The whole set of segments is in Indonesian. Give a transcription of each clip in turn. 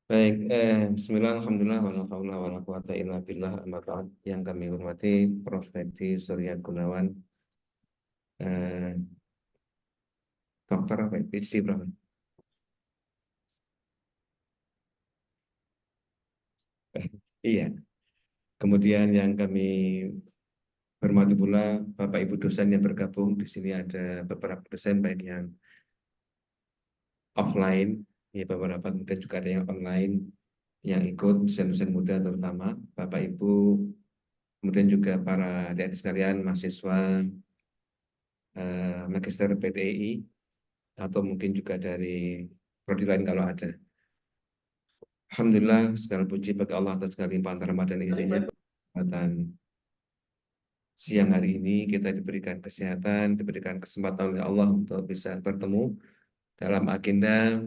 Baik, Bismillah, Alhamdulillah, wa la haula wa la quwata illa billah, amma ba'd. Yang kami hormati Prof. Teddy Surya Gunawan, eh, dokter apa ya? PhD, Prof. Iya. Kemudian yang kami hormati pula Bapak Ibu dosen yang bergabung. Di sini ada beberapa dosen, baik yang offline, ya beberapa, kemudian juga ada yang online, yang ikut dosen-dosen muda terutama, Bapak Ibu, kemudian juga para adik-adik sekalian, mahasiswa, Magister PTI, atau mungkin juga dari prodi lain kalau ada. Alhamdulillah, segala puji bagi Allah atas segala limpahan rahmat dan izinnya. Kesempatan siang hari ini kita diberikan kesehatan, diberikan kesempatan oleh Allah untuk bisa bertemu dalam agenda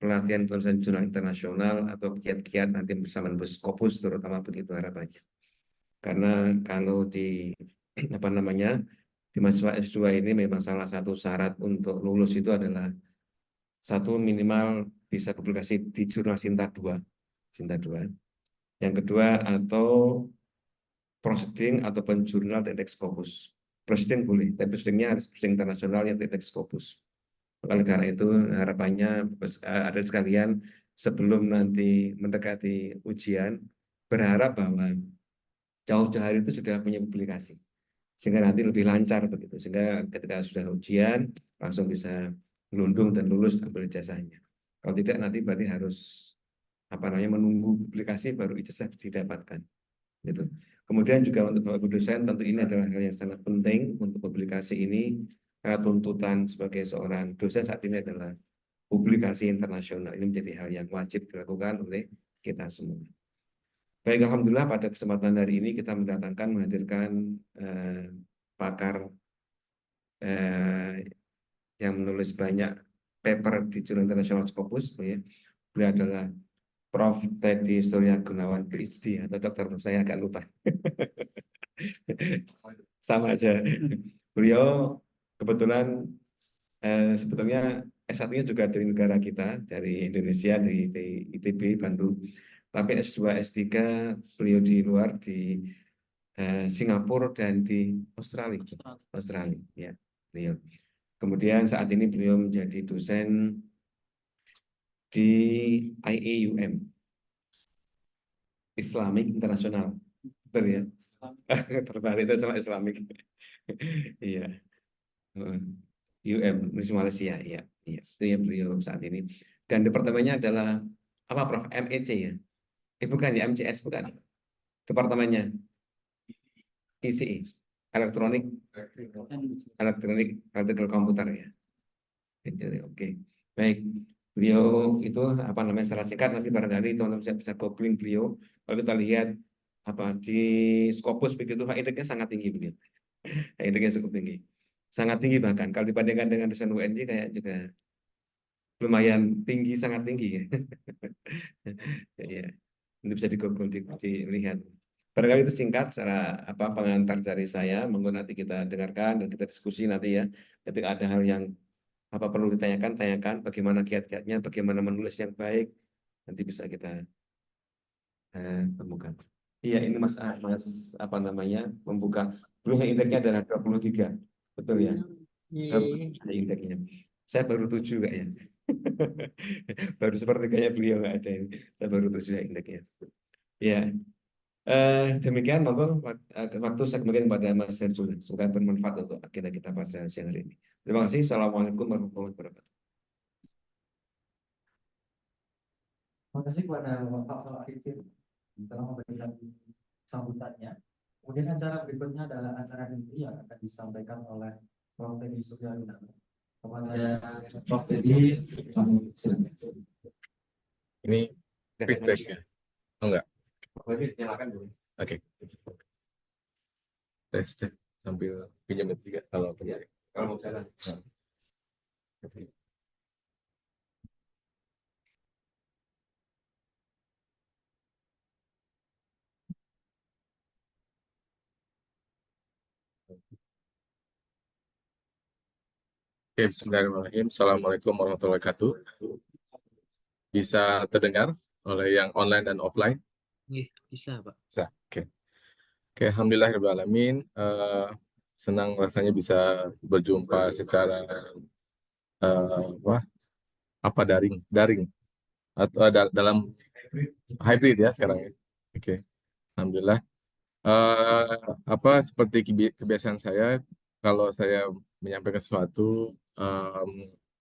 pelatihan penulisan jurnal internasional atau kiat-kiat nanti bersama Scopus, terutama begitu harapannya. Karena kalau di apa namanya di mahasiswa S2 ini memang salah satu syarat untuk lulus itu adalah satu, minimal bisa publikasi di jurnal Sinta 2. Sinta 2. Yang kedua, atau proceeding ataupun jurnal TEDx Scopus. Proceeding boleh, tapi proceedingnya harus proceeding internasional yang TEDx Scopus. Oleh karena itu, harapannya ada sekalian sebelum nanti mendekati ujian, berharap bahwa jauh-jauh hari itu sudah punya publikasi. Sehingga nanti lebih lancar begitu. Sehingga ketika sudah ujian, langsung bisa melundung dan lulus ambil ijazahnya. Kalau tidak, nanti berarti harus apa namanya menunggu publikasi baru ijazah didapatkan. Gitu. Kemudian juga untuk Bapak Ibu dosen, tentu ini adalah hal yang sangat penting untuk publikasi ini, karena tuntutan sebagai seorang dosen saat ini adalah publikasi internasional. Ini menjadi hal yang wajib dilakukan oleh kita semua. Baik, Alhamdulillah pada kesempatan hari ini kita menghadirkan pakar yang menulis banyak paper di jurnal internasional Scopus. Ya. Beliau adalah Prof. Teddy Surya Gunawan, PhD, atau dokter, saya agak lupa. Sama aja. Beliau kebetulan sebetulnya S1-nya juga dari negara kita, dari Indonesia, di ITB Bandung. Tapi S2, S3 beliau di luar, di Singapura dan di Australia. Australia, ya. Beliau. Kemudian saat ini beliau menjadi dosen di IAUM, Islamic International. Betul ya? Terbalik itu sama Islamic. Iya. UM, Universitas Malaysia, ya. Iya. Itu yang beliau saat ini. Dan departemennya adalah apa, Prof? MEC ya? Bukan ya, MCS bukan. Departemennya ICI, elektronik, elektronik komputer ya. Oke, baik. Beliau itu apa namanya secara singkat, nanti barangkali teman-teman bisa googling beliau. Kalau kita lihat apa di Scopus begitu, indeknya sangat tinggi beliau. Indeknya cukup tinggi, sangat tinggi, bahkan kalau dibandingkan dengan dosen UNJ kayak juga lumayan tinggi, sangat tinggi ya. Ya, ini bisa dilihat. Barangkali itu singkat secara apa pengantar dari saya. Monggo nanti kita dengarkan dan kita diskusi nanti ya. Ketika ada hal yang apa perlu ditanyakan, tanyakan bagaimana kiat-kiatnya, bagaimana menulis yang baik, nanti bisa kita temukan. Iya, ini Mas apa namanya membuka. Belum indeksnya adalah 23, betul ya? Ada indeksnya. Saya baru 7 kayaknya. Baru seperti kayak beliau nggak ada ini. Saya baru 7 indeksnya. Ya, demikian monggo waktu saya kembalikan kepada Mas Serjul. Semoga bermanfaat untuk agenda kita pada siang hari ini. Terima kasih. Assalamualaikum warahmatullahi wabarakatuh. Terima kasih kepada Bapak Arifin telah memberikan sambutannya. Kemudian acara berikutnya adalah acara inti yang akan disampaikan oleh Prof. Teddy Suryadina. Kepada Prof. Teddy, kami silakan. Ini feedback ya? Oh enggak? Silakan dulu. Oke. Tes sambil pinjam juga kalau punya. Kalau mau jalan. Oke. Bismillahirrahmanirrahim. Assalamualaikum warahmatullahi wabarakatuh. bisa terdengar oleh yang online dan offline? Iya, bisa, Pak. Bisa. Oke. Oke, alhamdulillahirrahmanirrahim. Senang rasanya bisa berjumpa secara daring, atau dalam hybrid ya sekarang ya. Oke, alhamdulillah. Eh, Seperti kebiasaan saya, kalau saya menyampaikan sesuatu,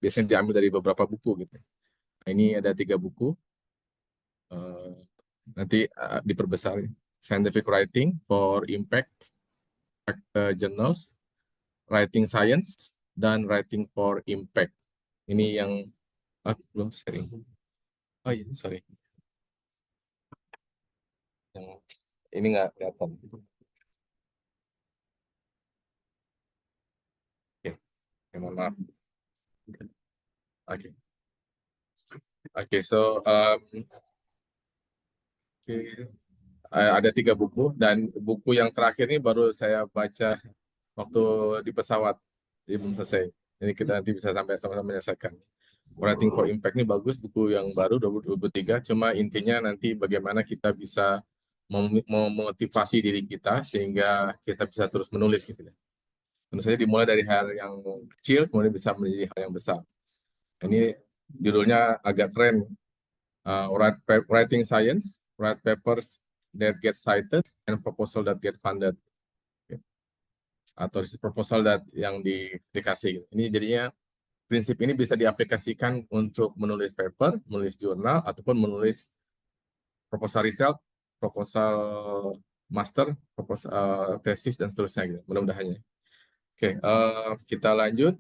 biasanya diambil dari beberapa buku gitu. Nah, ini ada 3 buku. Eh, Nanti diperbesar. Scientific Writing for Impact Journals, Writing Science, dan Writing for Impact. Ini yang belum sharing. Oh iya, sorry. Yang ini nggak kelihatan. Oke, mohon maaf. Oke, oke. So, ada 3 buku, dan buku yang terakhir ini baru saya baca waktu di pesawat, jadi belum selesai. Ini kita nanti bisa sampai sama-sama menyelesaikan. Writing for Impact ini bagus, buku yang baru 2023. Cuma intinya nanti bagaimana kita bisa memotivasi diri kita sehingga kita bisa terus menulis gitu ya. Tentu saja dimulai dari hal yang kecil, kemudian bisa menjadi hal yang besar. Ini judulnya agak keren. Writing Science, Write Papers that get cited, and Proposal that get funded. Atau proposal yang dikasih. Ini jadinya prinsip ini bisa diaplikasikan untuk menulis paper, menulis jurnal, ataupun menulis proposal riset, proposal master, proposal tesis, dan seterusnya gitu. Mudah-mudahannya. Oke, kita lanjut.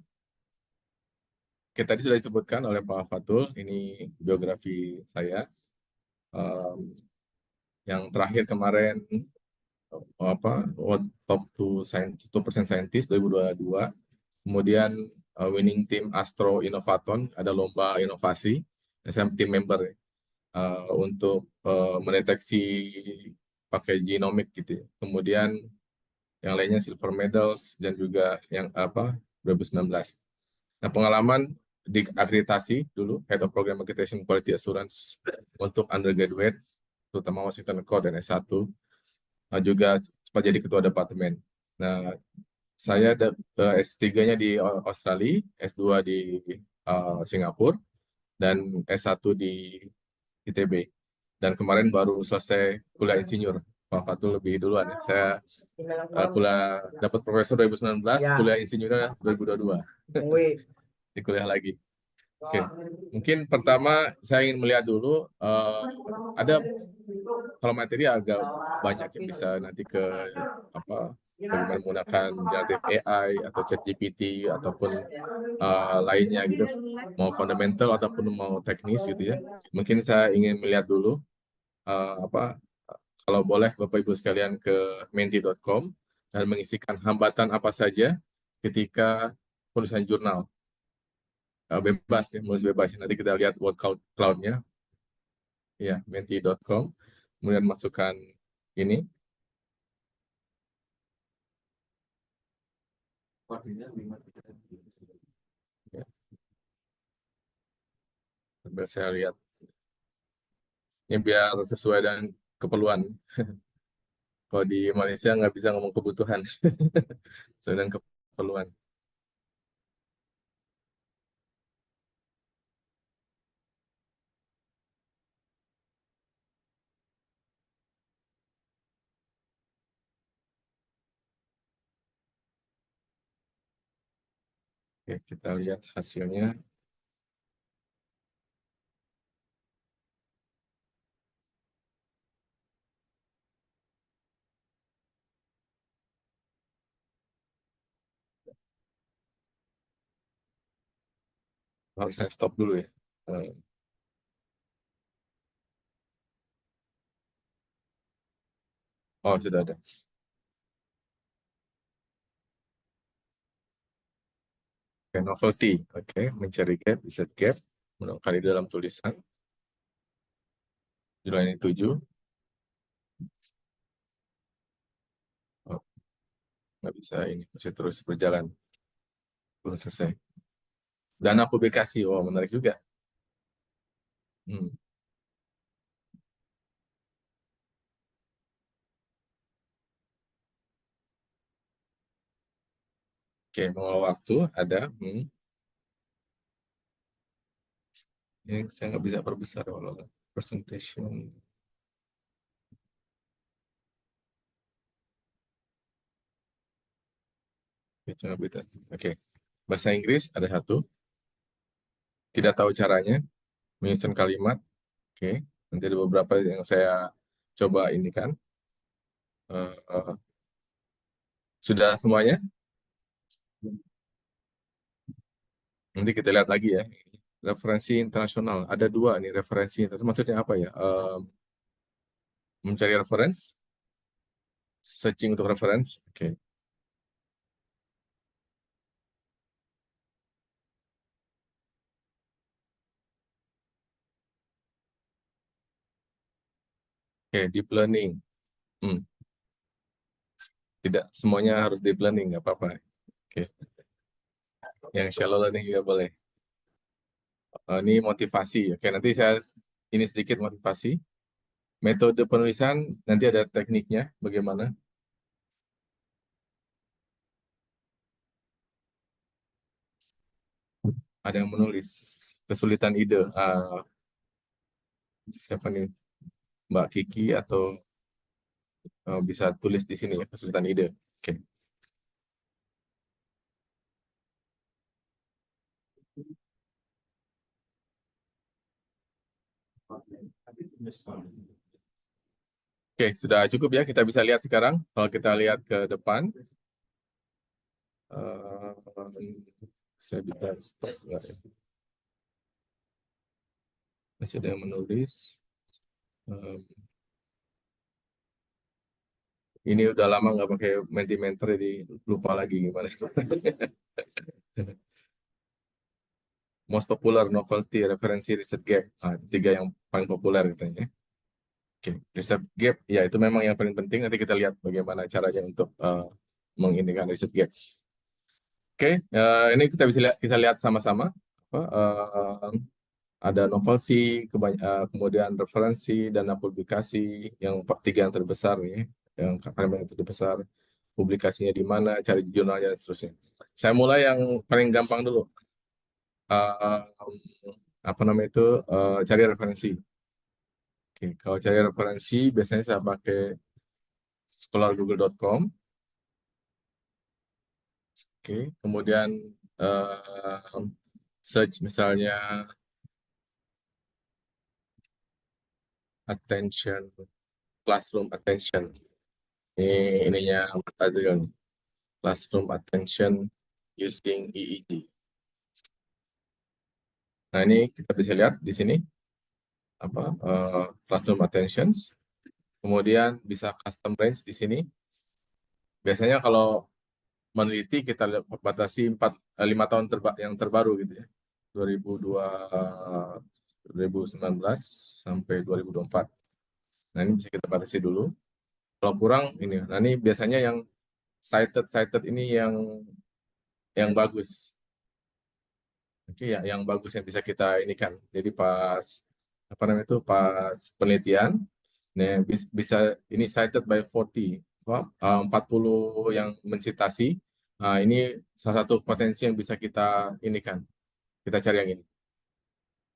Tadi sudah disebutkan oleh Pak Fatul, ini biografi saya. Yang terakhir kemarin top 2% Scientist 2022. Kemudian winning team Astro Innovaton, ada lomba inovasi. Saya tim member untuk mendeteksi pakai genomik gitu ya. Kemudian yang lainnya silver medals dan juga yang 2019. Nah, pengalaman di akreditasi dulu, Head of Program Accreditation Quality Assurance untuk undergraduate, terutama Washington Accord dan S1, juga sempat jadi ketua departemen. Nah, saya S3-nya di Australia, S2 di Singapura, dan S1 di ITB. Dan kemarin baru selesai kuliah insinyur. Pak Fatul lebih duluan ya. Saya kuliah dapat profesor 2019, kuliah insinyurnya 2022. Di kuliah lagi. Oke, mungkin pertama saya ingin melihat dulu ada, kalau materi agak banyak yang bisa nanti ke bagaimana menggunakan generative AI atau ChatGPT ataupun lainnya gitu, mau fundamental ataupun mau teknis gitu ya. Mungkin saya ingin melihat dulu kalau boleh Bapak Ibu sekalian ke menti.com dan mengisikan hambatan apa saja ketika penulisan jurnal. Bebas ya, menulis bebas. Nanti kita lihat word cloud-nya. Ya, menti.com. Kemudian masukkan ini. Ya. Biar saya lihat. Ini biar sesuai dengan keperluan. Kalau di Malaysia nggak bisa ngomong kebutuhan. Sesuai dengan keperluan. Oke, kita lihat hasilnya. Harus saya stop dulu ya. Oh, sudah ada. Oke, novelty. Oke, mencari gap, bisa gap. Menemukan di dalam tulisan. Judulnya 7. Oh, nggak bisa ini, masih terus berjalan. Belum selesai. Dana publikasi, oh menarik juga. Hmm. Oke, mengelola waktu ada. Yang saya nggak bisa perbesar kalau presentation. Oke, coba beda. Oke, bahasa Inggris ada satu. Tidak tahu caranya menyusun kalimat. Oke, nanti ada beberapa yang saya coba ini kan. Sudah semuanya? Nanti kita lihat lagi ya. Referensi internasional. Ada dua nih referensi internasional. Maksudnya apa ya? Mencari referensi, searching untuk referensi. Oke. Oke, deep learning. Tidak semuanya harus deep learning, nggak apa-apa. Oke. Yang shallow learning juga boleh. Ini motivasi. Oke, nanti saya ini sedikit motivasi. Metode penulisan nanti ada tekniknya bagaimana. Ada yang menulis kesulitan ide. Siapa nih? Mbak Kiki atau bisa tulis di sini ya kesulitan ide. Oke. Oke, sudah cukup ya. Kita bisa lihat sekarang. Kalau kita lihat ke depan, saya bisa stop nggak ya? Masih ada yang menulis. Ini udah lama nggak pakai Mentimeter, jadi lupa lagi gimana. Most popular novelty, referensi, research gap. Tiga yang paling populer katanya. Oke, research gap, ya itu memang yang paling penting. Nanti kita lihat bagaimana caranya untuk mengintikan research gap. Oke, ini kita lihat sama-sama. Ada novelty, kemudian referensi, dana publikasi, yang tiga yang terbesar nih, yang kalimat yang terbesar, publikasinya di mana, cari jurnalnya, dan seterusnya. Saya mulai yang paling gampang dulu. Apa namanya itu, cari referensi. Oke, kalau cari referensi, biasanya saya pakai scholargoogle.com. Oke, kemudian search misalnya attention, classroom attention. Ininya Adrian. Classroom attention using EEG. Nah, ini kita bisa lihat di sini apa classroom attentions. Kemudian bisa custom range di sini. Biasanya kalau meneliti kita batasi 5 tahun yang terbaru gitu ya. 2019 sampai 2024. Nah, ini bisa kita batasi dulu. Kalau kurang ini. Nah, ini biasanya yang cited ini yang bagus. Oke, ya, yang bagus yang bisa kita ini kan. Jadi pas apa namanya itu pas penelitian, nah, bisa ini cited by 40 yang mensitasi. Nah, ini salah satu potensi yang bisa kita ini kan. Kita cari yang ini.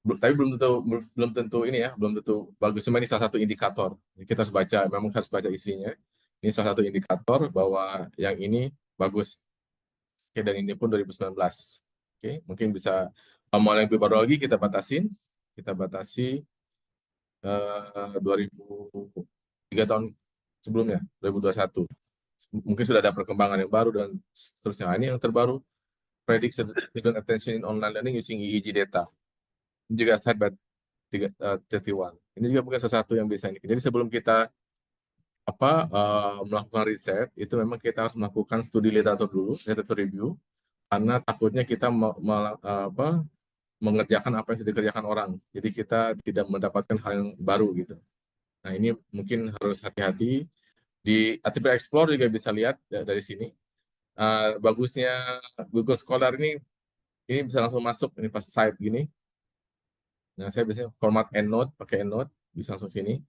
Tapi belum tentu ini ya, belum tentu bagus. Cuma ini salah satu indikator. Kita harus baca, memang harus baca isinya. Ini salah satu indikator bahwa yang ini bagus. Oke, dan ini pun 2019. Oke, mungkin bisa mau yang lebih baru lagi kita batasi 3 tahun sebelumnya, 2021. Mungkin sudah ada perkembangan yang baru dan seterusnya. Ini yang terbaru, predict student attention in online learning using EEG data. Ini juga side by 31. Ini juga bukan sesuatu yang bisa ini. Jadi sebelum kita melakukan riset, itu memang kita harus melakukan studi literatur dulu, literatur review, karena takutnya kita mengerjakan apa yang sudah dikerjakan orang. Jadi kita tidak mendapatkan hal yang baru gitu. Nah, ini mungkin harus hati-hati. Di artikel Explore juga bisa lihat dari sini. Bagusnya Google Scholar ini bisa langsung masuk ini pas site gini. Nah, saya biasanya format EndNote, pakai EndNote, bisa langsung sini.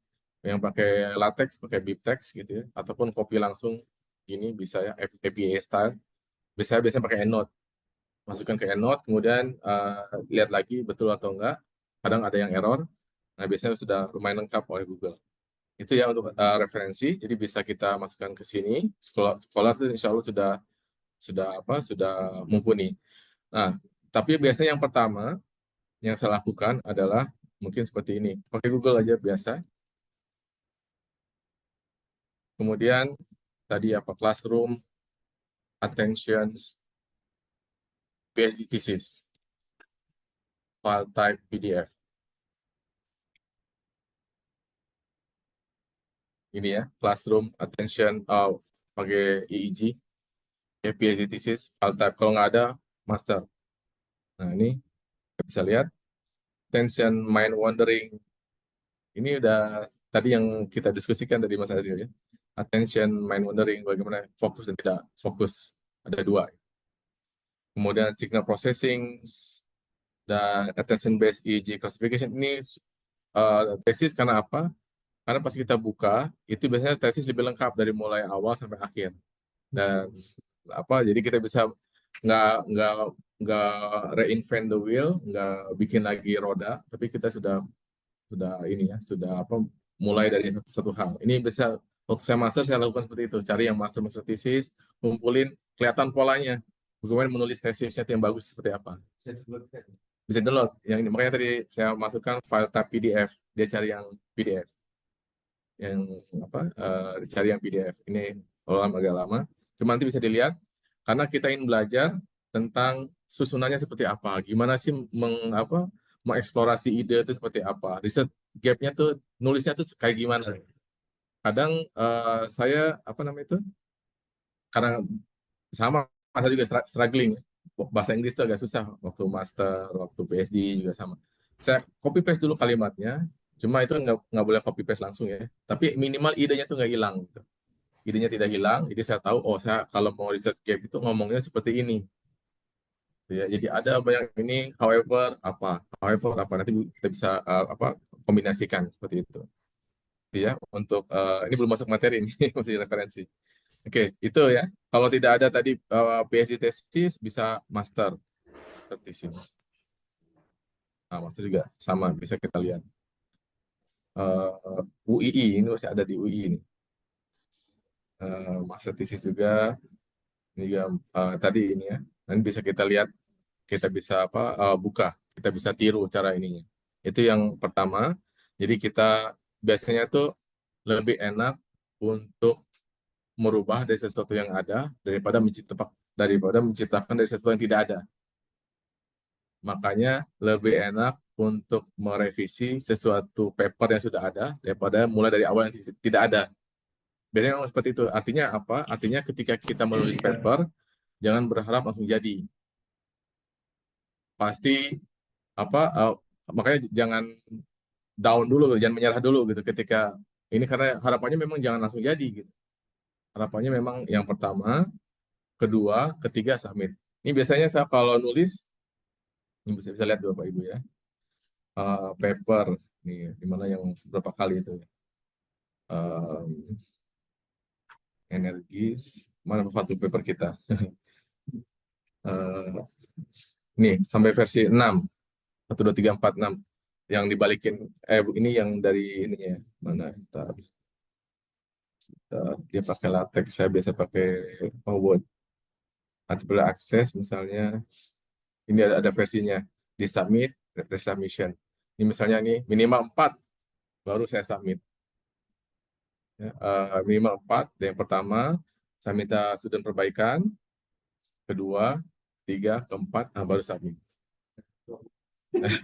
Yang pakai latex, pakai BibTeX gitu ya. Ataupun copy langsung gini, bisa ya, APA style. Biasanya pakai EndNote. Masukkan ke EndNote, kemudian lihat lagi betul atau enggak. Kadang ada yang error. Nah, biasanya sudah lumayan lengkap oleh Google. Itu ya untuk referensi. Jadi bisa kita masukkan ke sini. Sekolah itu insya Allah sudah mumpuni. Nah, tapi biasanya yang pertama yang saya lakukan adalah mungkin seperti ini. Pakai Google aja biasa. Kemudian tadi apa Classroom, Attentions, PSD Thesis, File Type PDF. Ini ya, Classroom, Attention, pakai EEG, ya, PSD Thesis, File Type. Kalau nggak ada, Master. Nah, ini bisa lihat. Attention, Mind Wandering. Ini udah tadi yang kita diskusikan dari Mas Azil ya. Attention, Mind Wandering, bagaimana fokus dan tidak fokus. Ada dua. Kemudian Signal Processing, dan Attention Based EEG Classification. Ini tesis karena apa? Karena pas kita buka, itu biasanya tesis lebih lengkap dari mulai awal sampai akhir. Dan jadi kita bisa nggak nggak reinvent the wheel, nggak bikin lagi roda, tapi kita sudah ini ya, sudah mulai dari satu hal. Ini bisa waktu saya master saya lakukan seperti itu, cari yang master tesis, kumpulin, kelihatan polanya, bagaimana menulis tesisnya yang bagus seperti apa. Bisa download yang ini, makanya tadi saya masukkan file tab PDF, dia cari yang PDF, yang dicari yang PDF. Ini agak lama, cuma nanti bisa dilihat karena kita ingin belajar tentang susunannya seperti apa, gimana sih mengeksplorasi ide itu seperti apa, riset gap-nya tuh nulisnya tuh kayak gimana. Kadang saya karena sama saya juga struggling bahasa Inggris itu agak susah waktu master, waktu PhD juga sama. Saya copy paste dulu kalimatnya, cuma itu nggak boleh copy paste langsung ya. Tapi minimal idenya tuh nggak hilang. Gitu. Idenya tidak hilang, jadi saya tahu saya kalau mau riset gap itu ngomongnya seperti ini. Ya, jadi ada banyak ini, however nanti kita bisa kombinasikan seperti itu. Ya, untuk ini belum masuk materi ini masih referensi. Oke, itu ya. Kalau tidak ada tadi PhD tesis bisa master tesis. Nah, master juga sama bisa kita lihat. UII ini masih ada di UI ini. Master tesis juga. Ini juga tadi ini ya. Nanti bisa kita lihat, kita bisa buka, kita bisa tiru cara ininya. Itu yang pertama. Jadi kita biasanya tuh lebih enak untuk merubah dari sesuatu yang ada daripada menciptakan dari sesuatu yang tidak ada. Makanya lebih enak untuk merevisi sesuatu paper yang sudah ada daripada mulai dari awal yang tidak ada. Biasanya memang seperti itu. Artinya apa? Artinya ketika kita menulis paper, jangan berharap langsung jadi. Pasti makanya jangan down dulu, jangan menyerah dulu gitu ketika ini, karena harapannya memang jangan langsung jadi gitu. Harapannya memang yang pertama, kedua, ketiga submit. Ini biasanya saya kalau nulis, ini bisa lihat Bapak Ibu ya, paper nih, dimana yang berapa kali itu ya. Energis, mana satu paper kita? Nih sampai versi 6, 1, 2, 3, 4, 6 yang dibalikin. Ini yang dari ininya mana? Dia pakai latex, saya biasa pakai Word. Multiple access misalnya, ini ada versinya, di submit, refresh submission. Ini misalnya nih minimal 4 baru saya submit. Ya, minimal 4, yang pertama saya minta student perbaikan, kedua, tiga, keempat, baru submit.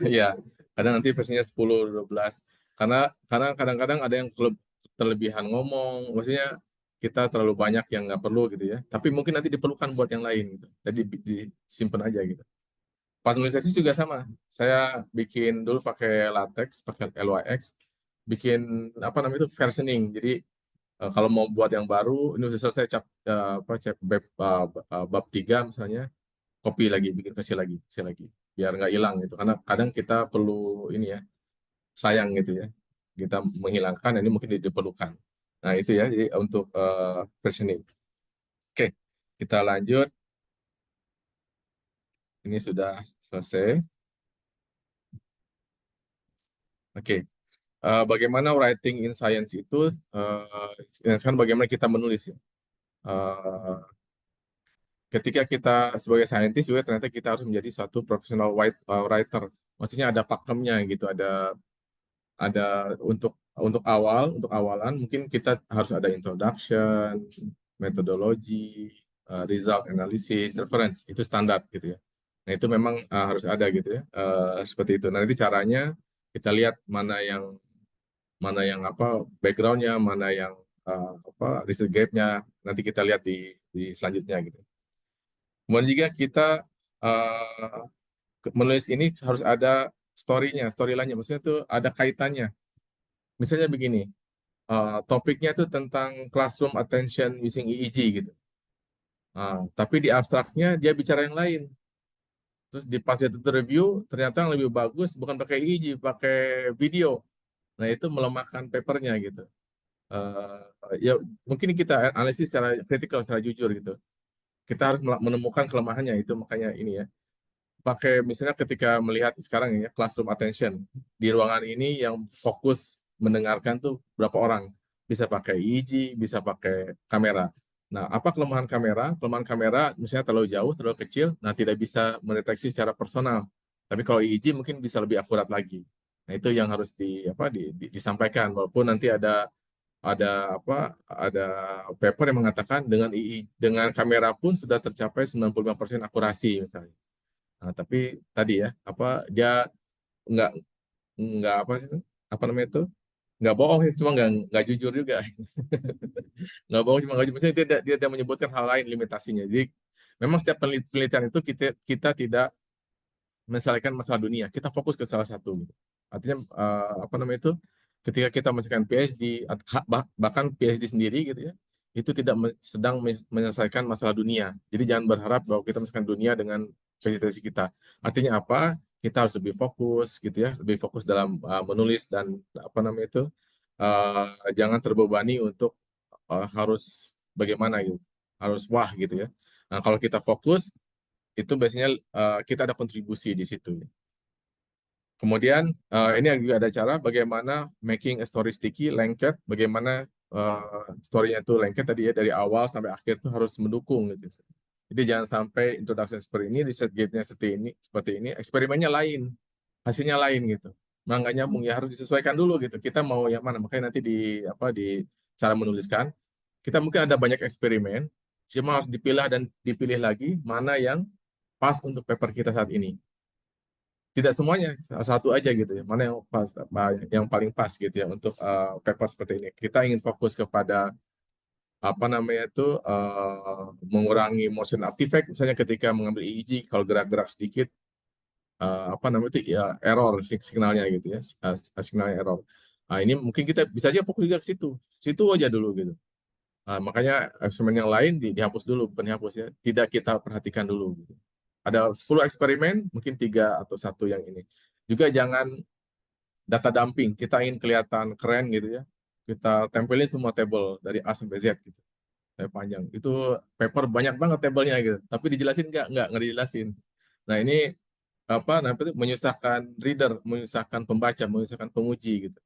Ya, kadang nanti versinya 10, 12. Karena kadang-kadang ada yang terlebihan ngomong, maksudnya kita terlalu banyak yang nggak perlu gitu ya. Tapi mungkin nanti diperlukan buat yang lain. Gitu. Jadi disimpan aja gitu. Pas nulis tesis juga sama. Saya bikin dulu pakai latex, pakai LYX, bikin itu versioning. Jadi kalau mau buat yang baru, ini sudah selesai bab 3 misalnya, copy lagi, bikin versi lagi. biar nggak hilang gitu. Karena kadang kita perlu ini ya, sayang gitu ya, kita menghilangkan ini mungkin diperlukan. Nah itu ya, jadi untuk versioning. Oke, kita lanjut. Ini sudah selesai. Oke, bagaimana writing in science itu, sekarang bagaimana kita menulis ya. Eh, Ketika kita sebagai scientist juga ternyata kita harus menjadi satu profesional writer. Maksudnya ada pakemnya gitu, ada untuk awalan mungkin kita harus ada introduction, methodology, result analysis, reference, itu standar gitu ya. Nah itu memang harus ada gitu ya, seperti itu. Nanti caranya kita lihat mana yang apa backgroundnya, mana yang apa research gap-nya, nanti kita lihat di selanjutnya gitu. Kemudian juga kita uh, menulis ini harus ada storyline-nya, maksudnya tuh ada kaitannya. Misalnya begini, topiknya itu tentang classroom attention using EEG gitu. Tapi di abstraknya dia bicara yang lain. Terus di pas itu review, ternyata yang lebih bagus bukan pakai EEG, pakai video. Nah itu melemahkan papernya gitu. Ya mungkin kita analisis secara kritikal, secara jujur gitu. Kita harus menemukan kelemahannya, itu makanya ini ya. Pakai misalnya ketika melihat sekarang ya classroom attention di ruangan ini yang fokus mendengarkan tuh berapa orang, bisa pakai EEG, bisa pakai kamera. Nah, apa kelemahan kamera? Kelemahan kamera misalnya terlalu jauh, terlalu kecil, nah tidak bisa mendeteksi secara personal. Tapi kalau EEG mungkin bisa lebih akurat lagi. Nah, itu yang harus disampaikan, walaupun nanti ada paper yang mengatakan dengan dengan kamera pun sudah tercapai 95% akurasi misalnya. Nah, tapi tadi ya, apa dia nggak nggak apa sih, apa namanya itu, nggak bohong sih, cuma nggak jujur juga. Nggak bohong, cuma nggak jujur. Maksudnya dia tidak menyebutkan hal lain limitasinya. Jadi memang setiap penelitian itu kita tidak menyelesaikan masalah dunia, kita fokus ke salah satu gitu. Artinya apa namanya itu, ketika kita menyelesaikan PhD bahkan PhD sendiri gitu ya, itu tidak sedang menyelesaikan masalah dunia. Jadi jangan berharap bahwa kita menyelesaikan dunia dengan PhD kita. Artinya apa? Kita harus lebih fokus gitu ya, lebih fokus dalam menulis dan apa namanya itu, jangan terbebani untuk harus bagaimana gitu, harus wah gitu ya. Nah kalau kita fokus itu biasanya kita ada kontribusi di situ. Kemudian ini juga ada cara bagaimana making a story sticky, lengket, bagaimana story-nya itu lengket tadi ya dari awal sampai akhir itu harus mendukung gitu. Jadi jangan sampai introduction seperti ini, research gate-nya seperti ini, eksperimennya lain, hasilnya lain gitu. Nah nggak nyambung ya, harus disesuaikan dulu gitu. Kita mau yang mana? Makanya nanti di cara menuliskan kita mungkin ada banyak eksperimen, cuma harus dipilah dan dipilih lagi mana yang pas untuk paper kita saat ini. Tidak semuanya, satu aja gitu ya. Mana yang pas, yang paling pas gitu ya untuk paper seperti ini. Kita ingin fokus kepada apa namanya itu mengurangi motion artifact, misalnya ketika mengambil EEG kalau gerak-gerak sedikit apa namanya itu ya error signalnya gitu ya, signalnya error. Nah, ini mungkin kita bisa aja fokus juga ke situ aja dulu gitu. Makanya eksperimen yang lain dihapus dulu, bukan dihapus ya, tidak kita perhatikan dulu gitu. Ada 10 eksperimen, mungkin 3 atau 1 yang ini. Juga jangan data dumping, kita ingin kelihatan keren gitu ya. Kita tempelin semua tabel dari A sampai Z gitu. Panjang. Itu paper banyak banget tabelnya gitu. Tapi dijelasin nggak dijelasin. Nah, ini apa namanya menyusahkan reader, menyusahkan pembaca, menyusahkan penguji gitu.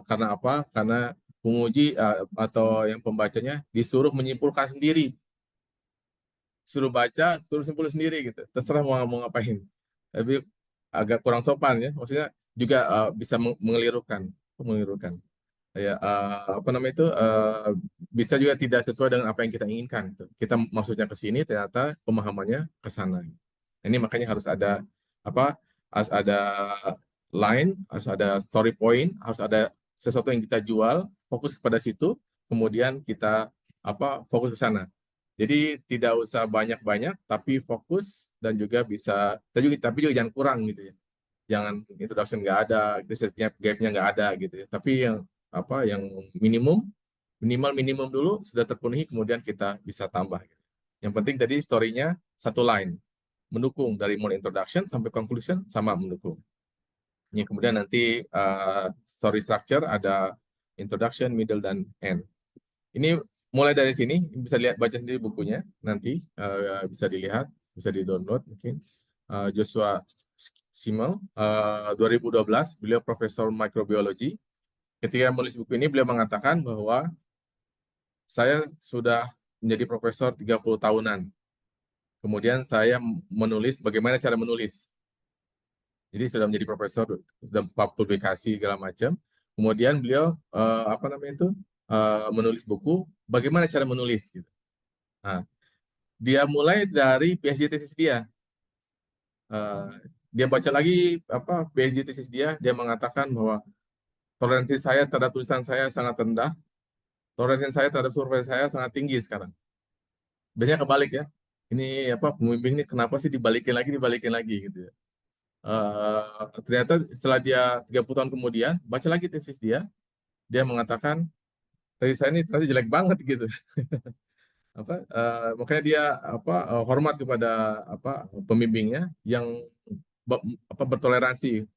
Karena apa? Karena penguji atau yang pembacanya disuruh menyimpulkan sendiri, suruh baca, suruh simpul sendiri gitu. Terserah mau ngapain. Tapi agak kurang sopan ya. Maksudnya juga bisa mengelirukan. Ya, apa namanya itu bisa juga tidak sesuai dengan apa yang kita inginkan. Gitu. Kita maksudnya ke sini, ternyata pemahamannya ke sana. Ini makanya harus ada apa? Harus ada line, harus ada story point, harus ada sesuatu yang kita jual, fokus kepada situ, kemudian kita apa fokus ke sana. Jadi tidak usah banyak-banyak, tapi fokus dan juga bisa, tapi juga jangan kurang gitu ya. Jangan introduction nggak ada, research gap-nya nggak ada gitu ya. Tapi yang minimal dulu sudah terpenuhi, kemudian kita bisa tambah. Yang penting tadi story-nya satu line. mendukung dari mulai introduction sampai conclusion sama mendukung. Ini kemudian nanti story structure ada introduction, middle, dan end. Ini mulai dari sini bisa lihat baca sendiri bukunya nanti bisa dilihat, bisa di-download mungkin. Joshua Simmel 2012 beliau profesor microbiology. Ketika menulis buku ini beliau mengatakan bahwa saya sudah menjadi profesor 30 tahunan. Kemudian saya menulis bagaimana cara menulis. Jadi sudah menjadi profesor, sudah publikasi segala macam. Kemudian beliau menulis buku bagaimana cara menulis gitu. Nah, dia mulai dari PhD tesis dia. Dia baca lagi PhD tesis dia mengatakan bahwa toleransi saya terhadap tulisan saya sangat rendah, toleransi saya terhadap survei saya sangat tinggi sekarang. Biasanya kebalik ya. Ini pembimbing ini kenapa sih dibalikin lagi gitu ya. Ternyata setelah dia 30 tahun kemudian baca lagi tesis dia mengatakan tesis saya ini ternyata jelek banget gitu. Makanya dia hormat kepada pembimbingnya yang bertoleransi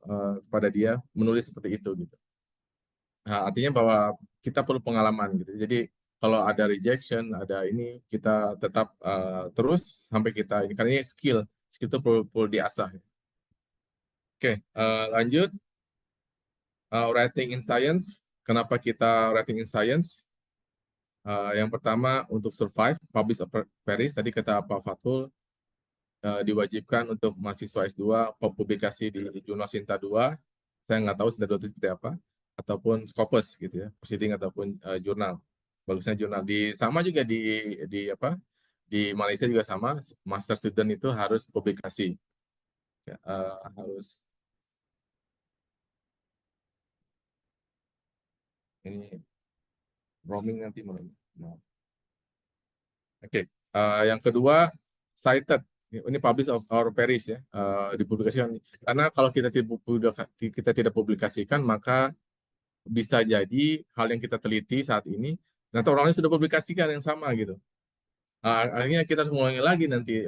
kepada dia menulis seperti itu gitu. Nah, artinya bahwa kita perlu pengalaman gitu. Jadi kalau ada rejection, ada ini kita tetap terus sampai kita ini karena ini skill itu perlu diasah. Oke, lanjut. Writing in science. Kenapa kita writing in science? Yang pertama untuk survive, publish or perish. Tadi kata Pak Fatul, diwajibkan untuk mahasiswa S2 publikasi di jurnal Sinta 2. Saya nggak tahu Sinta 2 itu seperti apa. Ataupun Scopus gitu ya, proceeding ataupun jurnal. Bagusnya jurnal. Sama juga di Malaysia juga sama, master student itu harus publikasi. Ya, harus ini roaming nanti mulai. Nah. Oke, yang kedua cited. Ini publish or perish ya, dipublikasikan. Karena kalau kita tidak publikasikan, maka bisa jadi hal yang kita teliti saat ini, ternyata orang lain sudah publikasikan yang sama gitu. Akhirnya kita harus mengulangi lagi nanti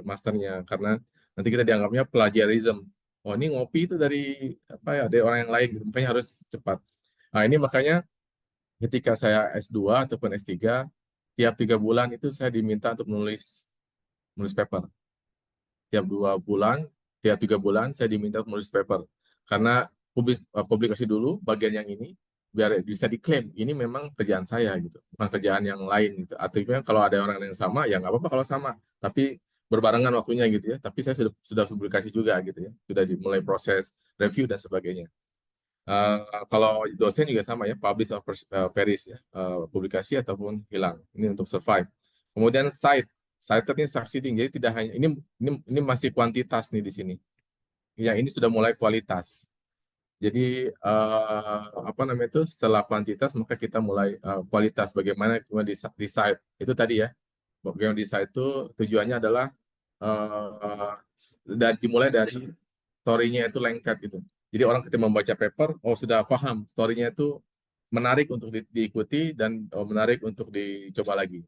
masternya, karena nanti kita dianggapnya plagiarism. Oh ini ngopi itu dari dari orang yang lain, gitu. Makanya harus cepat. Nah ini makanya ketika saya S2 ataupun S3, tiap 3 bulan itu saya diminta untuk menulis paper. Tiap 2 bulan, tiap 3 bulan saya diminta untuk menulis paper. Karena publikasi dulu bagian yang ini, biar bisa diklaim, ini memang kerjaan saya gitu, bukan kerjaan yang lain gitu. Artinya kalau ada orang yang sama, ya nggak apa-apa kalau sama. Tapi berbarengan waktunya gitu ya. Tapi saya sudah publikasi juga gitu ya. Sudah dimulai proses review dan sebagainya. Kalau dosen juga sama ya, publish or perish ya, publikasi ataupun hilang. Ini untuk survive. Kemudian cited ini succeeding, jadi tidak hanya ini masih kuantitas nih di sini. Yang ini sudah mulai kualitas. Jadi setelah kuantitas maka kita mulai kualitas. Bagaimana di cite itu tadi ya. Bagaimana di cite itu tujuannya adalah dan dimulai dari story-nya itu lengkap gitu. Jadi orang ketika membaca paper, sudah paham story-nya itu menarik untuk diikuti dan menarik untuk dicoba lagi.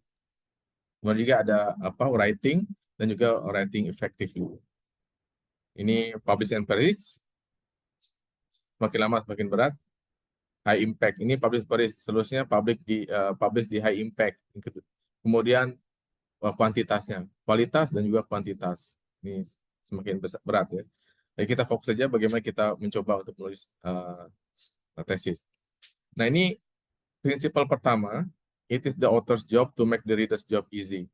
Kemudian juga ada writing dan juga writing effectively. Ini publish and perish. Semakin lama semakin berat. High impact. Ini publish perish. Seterusnya publish di high impact. Kemudian kuantitasnya, kualitas dan juga kuantitas. Ini semakin berat ya. Jadi kita fokus saja bagaimana kita mencoba untuk menulis tesis. Nah ini prinsipal pertama, it is the author's job to make the reader's job easy.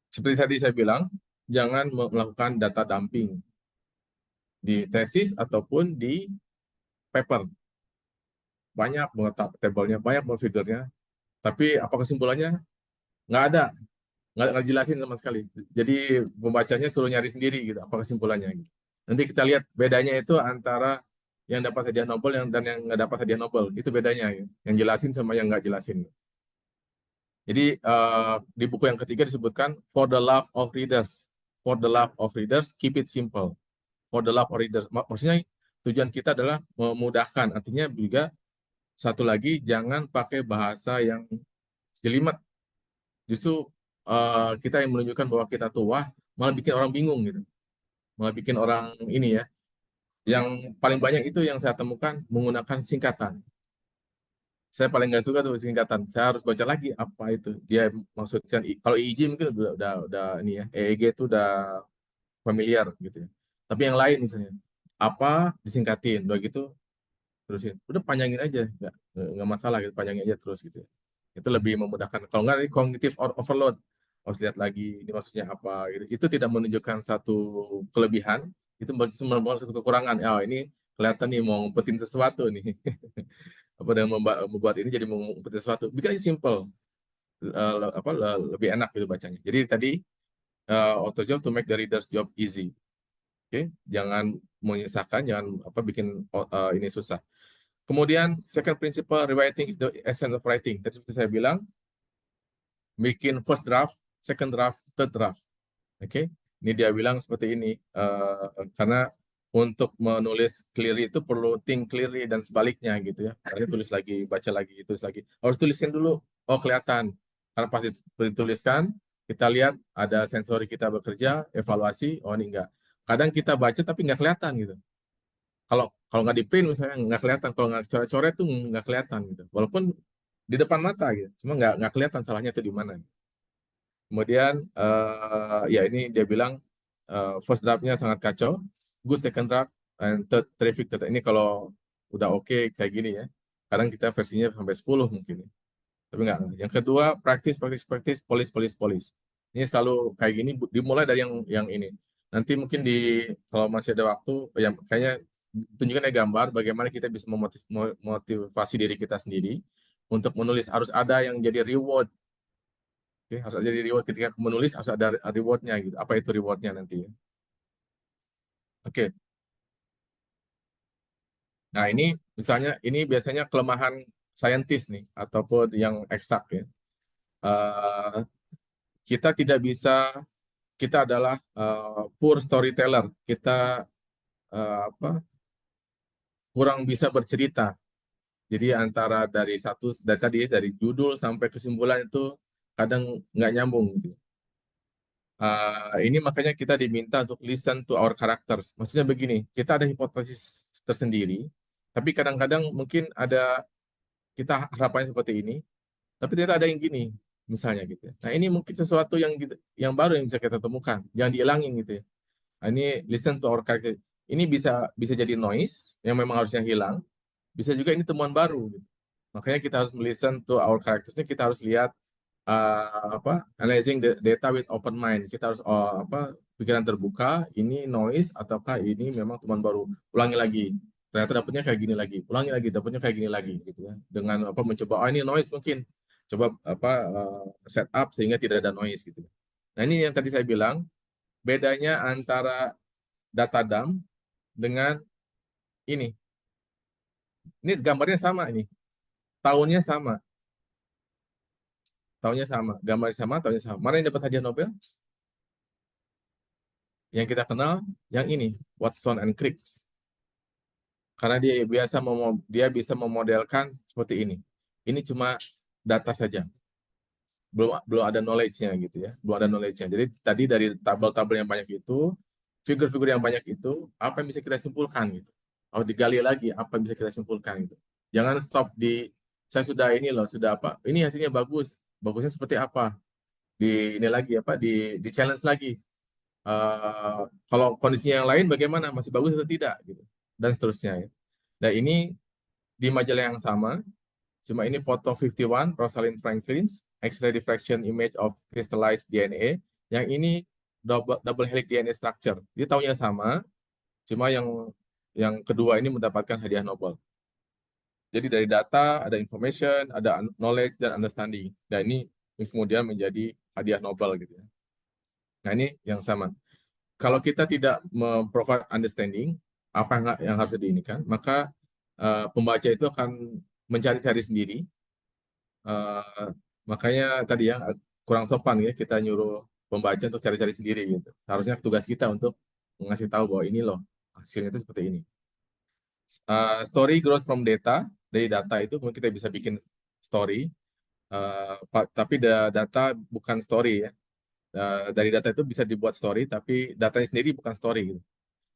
Seperti tadi saya bilang, jangan melakukan data dumping di tesis ataupun di paper. Banyak banget tabelnya, banyak banget figurnya, tapi apa kesimpulannya? Nggak ada. Nggak jelasin sama sekali. Jadi pembacanya suruh nyari sendiri gitu, apa kesimpulannya. Gitu. Nanti kita lihat bedanya itu antara yang dapat hadiah Nobel dan yang nggak dapat hadiah Nobel. Itu bedanya, gitu. Yang jelasin sama yang nggak jelasin. Jadi di buku yang ketiga disebutkan for the love of readers. For the love of readers, keep it simple. For the love of readers. Maksudnya tujuan kita adalah memudahkan. Artinya juga satu lagi, jangan pakai bahasa yang jelimet. Justru kita yang menunjukkan bahwa kita tua, malah bikin orang bingung gitu. Malah bikin orang ini ya. Yang paling banyak itu yang saya temukan menggunakan singkatan. Saya paling nggak suka tuh singkatan. Saya harus baca lagi apa itu. Dia maksudkan kalau IIJ mungkin udah ini ya. EEG itu udah familiar gitu ya. Tapi yang lain misalnya apa disingkatin, udah gitu terusin. Udah panjangin aja, nggak masalah gitu, panjangin aja terus gitu. Itu lebih memudahkan. Kalau nggak cognitive overload, harus lihat lagi ini maksudnya apa. Gitu. Itu tidak menunjukkan satu kelebihan, itu merupakan satu kekurangan. Oh ini kelihatan nih mau ngumpetin sesuatu nih. Apa dengan membuat ini jadi mau ngumpetin sesuatu. Bikin aja simple, lebih enak gitu bacanya. Jadi tadi auto job to make the reader's job easy. Oke, jangan menyusahkan, jangan bikin ini susah. Kemudian second principle, rewriting is the essence of writing. Tadi seperti saya bilang, bikin first draft, second draft, third draft. Oke, ini dia bilang seperti ini. Karena untuk menulis clearly itu perlu think clearly dan sebaliknya gitu ya. Karena tulis lagi, baca lagi, tulis lagi. Harus tuliskan dulu. Oh kelihatan. Karena pas dituliskan, kita lihat ada sensori kita bekerja, evaluasi. Oh ini enggak. Kadang kita baca tapi nggak kelihatan gitu. Kalau nggak di print misalnya nggak kelihatan, kalau nggak coret-coret tuh nggak kelihatan gitu. Walaupun di depan mata gitu, cuma nggak kelihatan salahnya itu di mana. Kemudian ya ini dia bilang first draft-nya sangat kacau, good second draft, and third terrific. Ini kalau udah oke kayak gini ya. Kadang kita versinya sampai 10 mungkin. Tapi enggak. Yang kedua, practice, polish. Ini selalu kayak gini, dimulai dari yang ini. Nanti mungkin kalau masih ada waktu, yang kayaknya tunjukkan gambar bagaimana kita bisa memotivasi diri kita sendiri untuk menulis. Harus ada yang jadi reward. Oke, harus ada jadi reward ketika menulis, harus ada rewardnya gitu. Apa itu rewardnya nanti? Oke. Nah ini misalnya ini biasanya kelemahan saintis nih ataupun yang eksak ya. Kita tidak bisa, kita adalah poor storyteller, kita kurang bisa bercerita. Jadi antara dari judul sampai kesimpulan itu kadang nggak nyambung gitu. Ini makanya kita diminta untuk listen to our characters. Maksudnya begini, kita ada hipotesis tersendiri, tapi kadang-kadang mungkin ada kita harapannya seperti ini, tapi ternyata ada yang gini, misalnya gitu. Nah ini mungkin sesuatu yang baru yang bisa kita temukan, jangan dihilangin gitu ya. Nah, ini listen to our character. Ini bisa jadi noise yang memang harusnya hilang, bisa juga ini temuan baru. Gitu. Makanya kita harus listen to our characters. Kita harus lihat analyzing the data with open mind. Kita harus pikiran terbuka. Ini noise ataukah ini memang temuan baru? Ulangi lagi. Ternyata dapatnya kayak gini lagi. Ulangi lagi, dapatnya kayak gini lagi, gitu ya. Dengan mencoba, ini noise mungkin. Coba set up sehingga tidak ada noise gitu. Nah ini yang tadi saya bilang bedanya antara data dump dengan ini. Ini gambarnya sama ini. Tahunnya sama. Tahunnya sama. Gambarnya sama, tahunnya sama. Mana yang dapat hadiah Nobel? Yang kita kenal, yang ini. Watson and Crick. Karena dia bisa memodelkan seperti ini. Ini cuma data saja. Belum ada knowledge-nya gitu ya. Belum ada knowledge-nya. Jadi tadi dari tabel-tabel yang banyak itu, figur-figur yang banyak itu, apa yang bisa kita simpulkan gitu. Harus digali lagi apa yang bisa kita simpulkan gitu. Jangan stop saya sudah ini loh, sudah apa? Ini hasilnya bagus. Bagusnya seperti apa? Ini lagi di challenge lagi. Kalau kondisinya yang lain bagaimana? Masih bagus atau tidak gitu. Dan seterusnya ya. Nah, ini di majalah yang sama, cuma ini foto 51 Rosalind Franklin's X-ray diffraction image of crystallized DNA. Yang ini double helix DNA structure. Jadi tahunnya sama, cuma yang kedua ini mendapatkan hadiah Nobel. Jadi dari data, ada information, ada knowledge, dan understanding. Dan ini kemudian menjadi hadiah Nobel gitu ya. Nah ini yang sama. Kalau kita tidak memprovide understanding, apa yang harus diinikan, maka pembaca itu akan mencari-cari sendiri. Makanya tadi ya, kurang sopan ya kita nyuruh pembaca untuk cari-cari sendiri gitu. Seharusnya tugas kita untuk mengasih tahu bahwa ini loh, hasilnya itu seperti ini. Story grows from data. Dari data itu mungkin kita bisa bikin story. Tapi data bukan story ya. Dari data itu bisa dibuat story, tapi datanya sendiri bukan story gitu.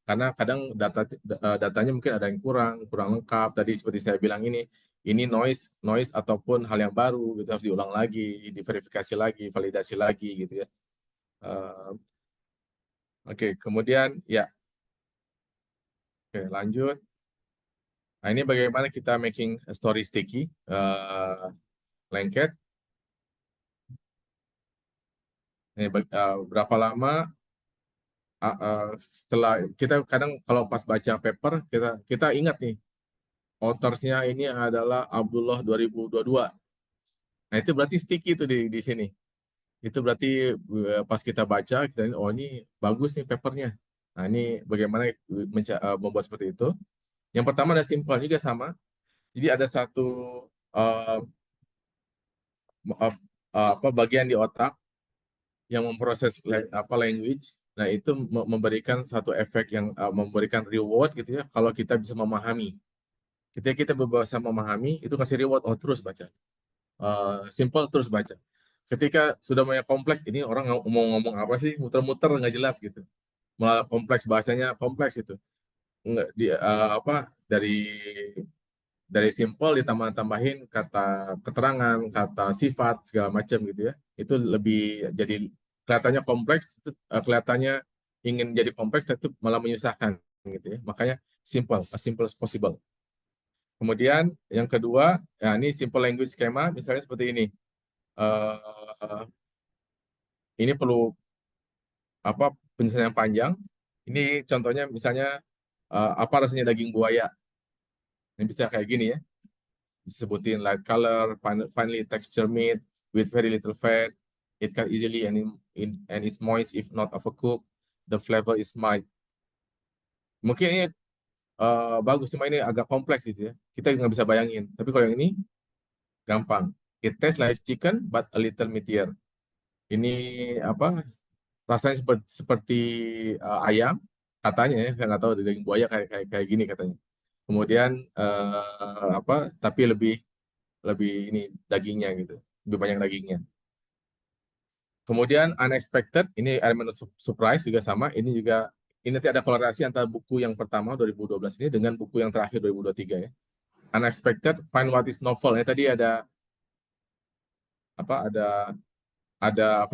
Karena kadang datanya mungkin ada yang kurang lengkap. Tadi seperti saya bilang ini noise ataupun hal yang baru gitu harus diulang lagi, diverifikasi lagi, validasi lagi gitu ya. Eh, Oke, kemudian ya, oke lanjut. Nah ini bagaimana kita making a story sticky, lengket. Ini berapa lama setelah kita kadang kalau pas baca paper kita ingat nih autorsnya ini adalah Abdullah 2022. Nah itu berarti sticky itu di sini. Itu berarti pas kita baca kita oh ini bagus nih papernya. Nah ini bagaimana membuat seperti itu. Yang pertama ada simple juga sama. Jadi ada satu uh, bagian di otak yang memproses language. Nah itu memberikan satu efek yang memberikan reward gitu ya kalau kita bisa memahami. Ketika kita bisa memahami itu kasih reward, oh terus baca. Simple terus baca. Ketika sudah banyak kompleks, ini orang mau ngomong apa sih, muter-muter nggak jelas gitu. Malah kompleks, bahasanya kompleks itu. Nggak dari simple ditambah-tambahin kata keterangan, kata sifat segala macam gitu ya. Itu lebih jadi kelihatannya kompleks, kelihatannya ingin jadi kompleks, tapi malah menyusahkan gitu ya. Makanya simple, as simple as possible. Kemudian yang kedua, ya ini simple language schema, misalnya seperti ini. Ini perlu penjelasan yang panjang. Ini contohnya misalnya apa rasanya daging buaya. Ini bisa kayak gini ya. Disebutin light color, finely texture meat with very little fat. It cut easily and is moist if not overcooked. The flavor is mild. Mungkin ini bagus, cuma ini agak kompleks gitu ya. Kita nggak bisa bayangin. Tapi kalau yang ini gampang. It tastes like chicken but a little meatier. Ini rasanya seperti ayam katanya ya, nggak tahu daging buaya kayak gini katanya. Kemudian tapi lebih lebih ini dagingnya gitu, lebih banyak dagingnya. Kemudian unexpected, ini elemen surprise juga sama. Ini nanti ada korelasi antara buku yang pertama 2012 ini dengan buku yang terakhir 2023 ya. Unexpected, find what is novel. Ini tadi ada apa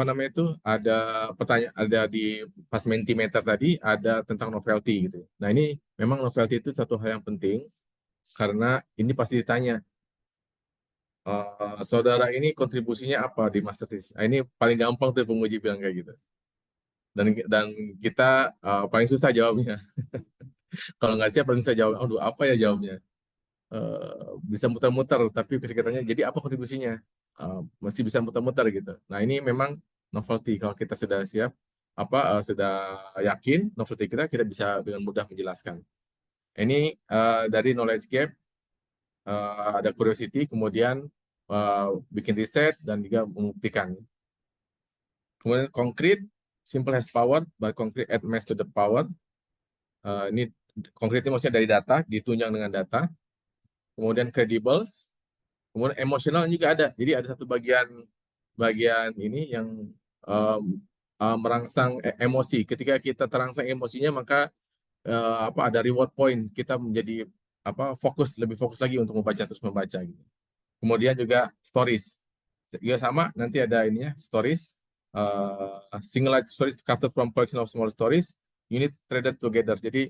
namanya itu, ada pertanyaan, ada di pas Mentimeter tadi ada tentang novelty gitu. Nah ini memang novelty itu satu hal yang penting karena ini pasti ditanya, saudara ini kontribusinya apa di master thesis. Nah, ini paling gampang tuh penguji bilang kayak gitu. Dan kita paling susah jawabnya. Kalau nggak siap paling susah jawab. Aduh apa ya jawabnya? Bisa muter-muter tapi kesekitarnya jadi apa kontribusinya, masih bisa muter-muter gitu. Nah ini memang novelty, kalau kita sudah siap sudah yakin novelty kita bisa dengan mudah menjelaskan. Ini dari knowledge gap, ada curiosity, kemudian bikin riset dan juga membuktikan. Kemudian concrete, simple has power but concrete add mass to the power. Ini konkret maksudnya dari data, ditunjang dengan data. Kemudian credible, kemudian emosional juga ada. Jadi ada satu bagian ini yang merangsang emosi. Ketika kita terangsang emosinya, maka ada reward point. Kita menjadi lebih fokus lagi untuk terus membaca gitu. Kemudian juga stories. Juga sama, nanti ada ininya, stories. Single stories crafted from collection of small stories, unit threaded together. Jadi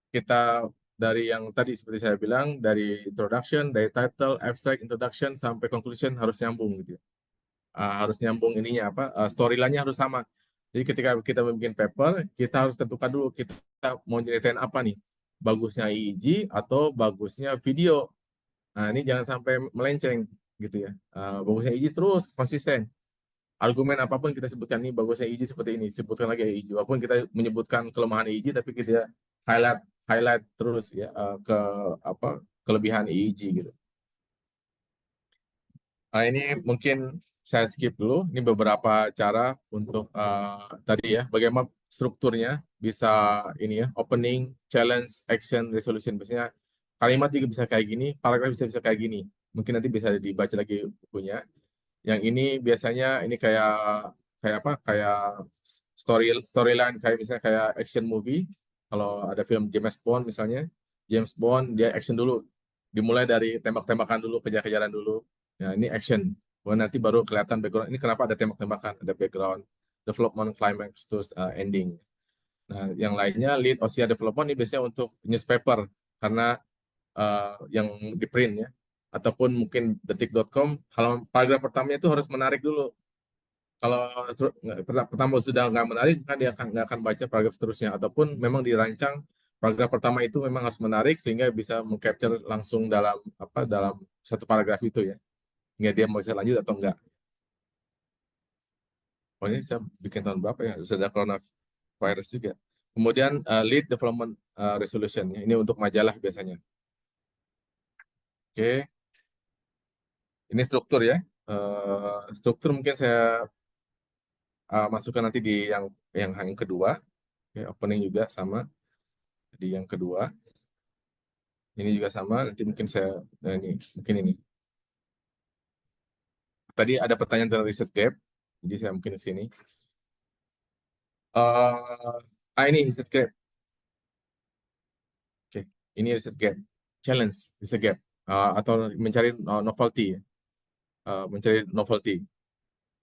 kita dari yang tadi seperti saya bilang, dari introduction, dari title, abstract, introduction, sampai conclusion harus nyambung gitu ya. Harus nyambung ininya storyline-nya harus sama. Jadi ketika kita bikin paper, kita harus tentukan dulu kita mau ceritain apa nih. Bagusnya EEG atau bagusnya video. Nah, ini jangan sampai melenceng gitu ya. Bagusnya EEG terus konsisten. Argumen apapun kita sebutkan ini bagusnya EEG seperti ini, sebutkan lagi EEG. Walaupun kita menyebutkan kelemahan EEG, tapi kita highlight terus ya ke kelebihan EEG gitu. Nah, ini mungkin saya skip dulu. Ini beberapa cara untuk tadi ya, bagaimana strukturnya bisa ini ya, opening, challenge, action, resolution. Biasanya kalimat juga bisa kayak gini, paragraf bisa kayak gini. Mungkin nanti bisa dibaca lagi bukunya. Yang ini biasanya ini kayak kayak apa? Kayak storyline kayak misalnya kayak action movie. Kalau ada film James Bond misalnya, James Bond dia action dulu. Dimulai dari tembak-tembakan dulu, kejar-kejaran dulu. Ya, ini action. Nanti baru kelihatan background. Ini kenapa ada tembak-tembakan, ada background, development, climax, terus ending. Nah, yang lainnya lead OCR development ini biasanya untuk newspaper karena yang di print ya. Ataupun mungkin detik.com, halaman paragraf pertamanya itu harus menarik dulu. Kalau pertama sudah nggak menarik, kan dia nggak akan baca paragraf seterusnya. Ataupun memang dirancang paragraf pertama itu memang harus menarik sehingga bisa mengcapture langsung dalam satu paragraf itu ya. Hingga dia mau bisa lanjut atau enggak. Oh ini saya bikin tahun berapa ya? Sudah ada coronavirus juga. Kemudian lead development resolution. Ini untuk majalah biasanya. Oke, ini struktur ya. Struktur mungkin saya masukkan nanti di yang kedua. Oke, opening juga sama di yang kedua. Ini juga sama. Nanti mungkin saya ini. Tadi ada pertanyaan tentang research gap. Jadi saya mungkin ke sini. Ini research gap. Oke, ini research gap. Challenge research gap atau mencari novelty. Mencari novelty.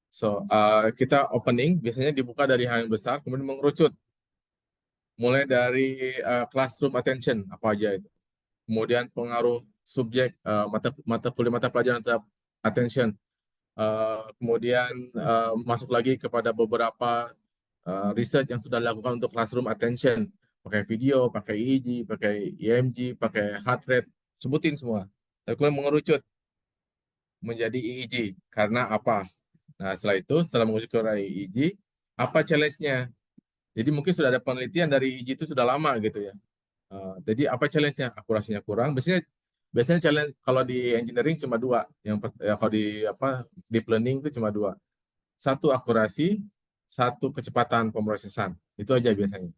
So, kita opening biasanya dibuka dari hal yang besar, kemudian mengerucut. Mulai dari classroom attention, apa aja itu. Kemudian pengaruh subjek, mata kuliah mata pelajaran terhadap attention. Kemudian masuk lagi kepada beberapa research yang sudah dilakukan untuk classroom attention. Pakai video, pakai EEG, pakai EMG, pakai heart rate, sebutin semua. Lalu kemudian mengerucut menjadi EEG. Karena apa? Nah, setelah mengerucut ke EEG, apa challenge-nya? Jadi mungkin sudah ada penelitian dari EEG itu sudah lama gitu ya. Jadi apa challenge-nya? Akurasinya kurang. Biasanya challenge kalau di engineering cuma dua. Kalau deep learning itu cuma dua. Satu akurasi, satu kecepatan pemrosesan. Itu aja biasanya.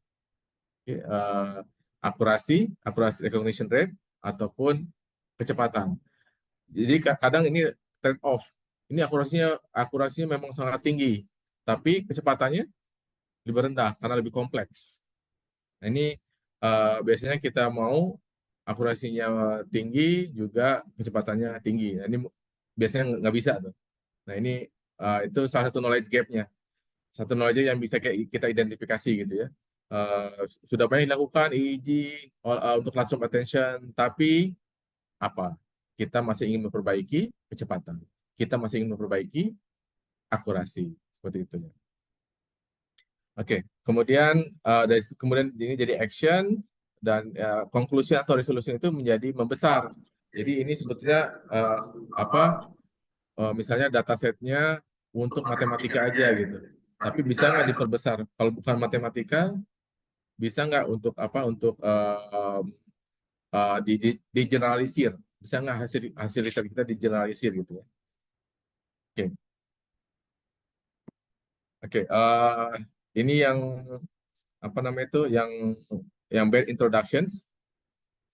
Oke, akurasi recognition rate ataupun kecepatan. Jadi kadang ini trade off. Ini akurasinya memang sangat tinggi, tapi kecepatannya lebih rendah karena lebih kompleks. Nah, ini biasanya kita mau akurasinya tinggi juga kecepatannya tinggi. Nah, ini biasanya nggak bisa tuh. Nah, ini itu salah satu knowledge gap-nya. Satu knowledge yang bisa kita identifikasi gitu ya. Sudah banyak dilakukan EEG untuk classroom attention, tapi apa? Kita masih ingin memperbaiki kecepatan. Kita masih ingin memperbaiki akurasi seperti itu ya. Oke, kemudian kemudian ini jadi action dan conclusion atau resolution itu menjadi membesar. Jadi ini sebetulnya misalnya datasetnya untuk matematika aja gitu. Tapi bisa nggak diperbesar? Kalau bukan matematika, bisa nggak untuk di generalisir? Bisa nggak hasil riset kita di generalisir gitu ya? Oke, oke. Ini yang apa namanya itu yang bad introductions,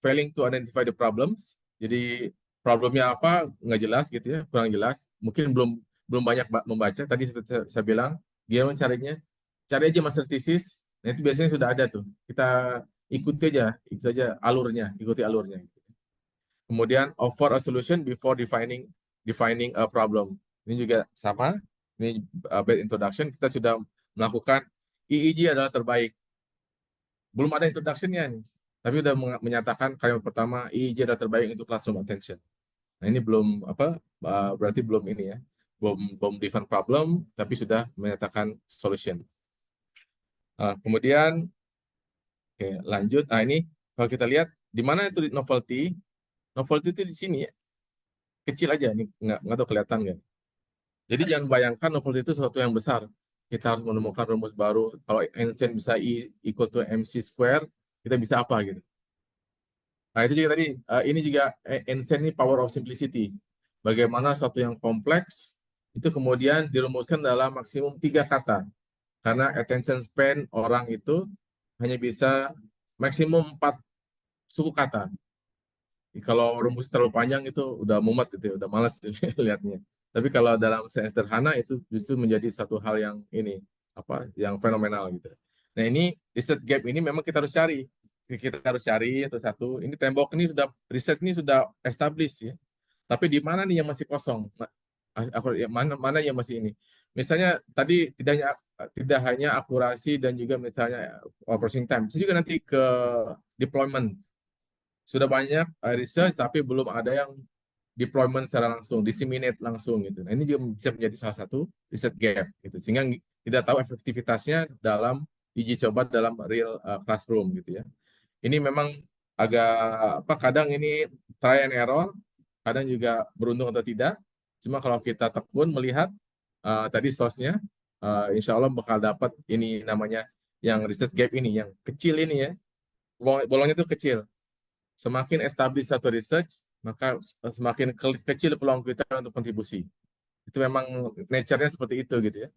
failing to identify the problems. Jadi problemnya apa nggak jelas gitu ya, kurang jelas. Mungkin belum banyak membaca. Tadi seperti saya bilang, dia mencarinya, cari aja master thesis. Nah itu biasanya sudah ada tuh. Kita ikuti aja alurnya, ikuti alurnya. Kemudian offer a solution before defining a problem. Ini juga sama. Ini bad introduction. Kita sudah melakukan EEG adalah terbaik. Belum ada introduction-nya nih. Tapi udah menyatakan kalimat pertama EEG adalah terbaik untuk classroom attention. Nah, ini belum berarti belum ini ya. Belum define problem tapi sudah menyatakan solution. Kemudian oke, lanjut. Nah, ini kalau kita lihat di mana itu novelty? Novelty itu di sini ya. Kecil aja nih, nggak tahu kelihatan nggak. Jadi jangan bayangkan novelty itu sesuatu yang besar. Kita harus menemukan rumus baru. Kalau Einstein bisa E equal to mc square, kita bisa apa gitu. Nah, itu juga tadi, ini juga Einstein ini power of simplicity. Bagaimana sesuatu yang kompleks itu kemudian dirumuskan dalam maksimum 3 kata. Karena attention span orang itu hanya bisa maksimum 4 suku kata. Kalau rumus terlalu panjang itu udah mumet gitu ya, udah malas lihatnya. Tapi kalau dalam sederhana itu justru menjadi satu hal yang ini yang fenomenal gitu. Nah, ini research gap ini memang kita harus cari. Kita harus cari satu-satu. Ini tembok ini sudah riset ini sudah established ya. Tapi di mana nih yang masih kosong? Mana mana yang masih ini? Misalnya tadi tidak hanya akurasi dan juga misalnya processing time, itu juga nanti ke deployment. Sudah banyak research tapi belum ada yang deployment secara langsung, disseminate langsung gitu. Nah, ini juga bisa menjadi salah satu research gap gitu. Sehingga tidak tahu efektivitasnya dalam uji coba dalam real classroom gitu ya. Ini memang agak kadang ini try and error, kadang juga beruntung atau tidak. Cuma kalau kita tekun melihat tadi source-nya, insya Allah bakal dapat ini namanya yang research gap ini, yang kecil ini ya. Bolongnya itu kecil. Semakin established satu research, maka semakin kecil peluang kita untuk kontribusi. Itu memang nature-nya seperti itu gitu ya.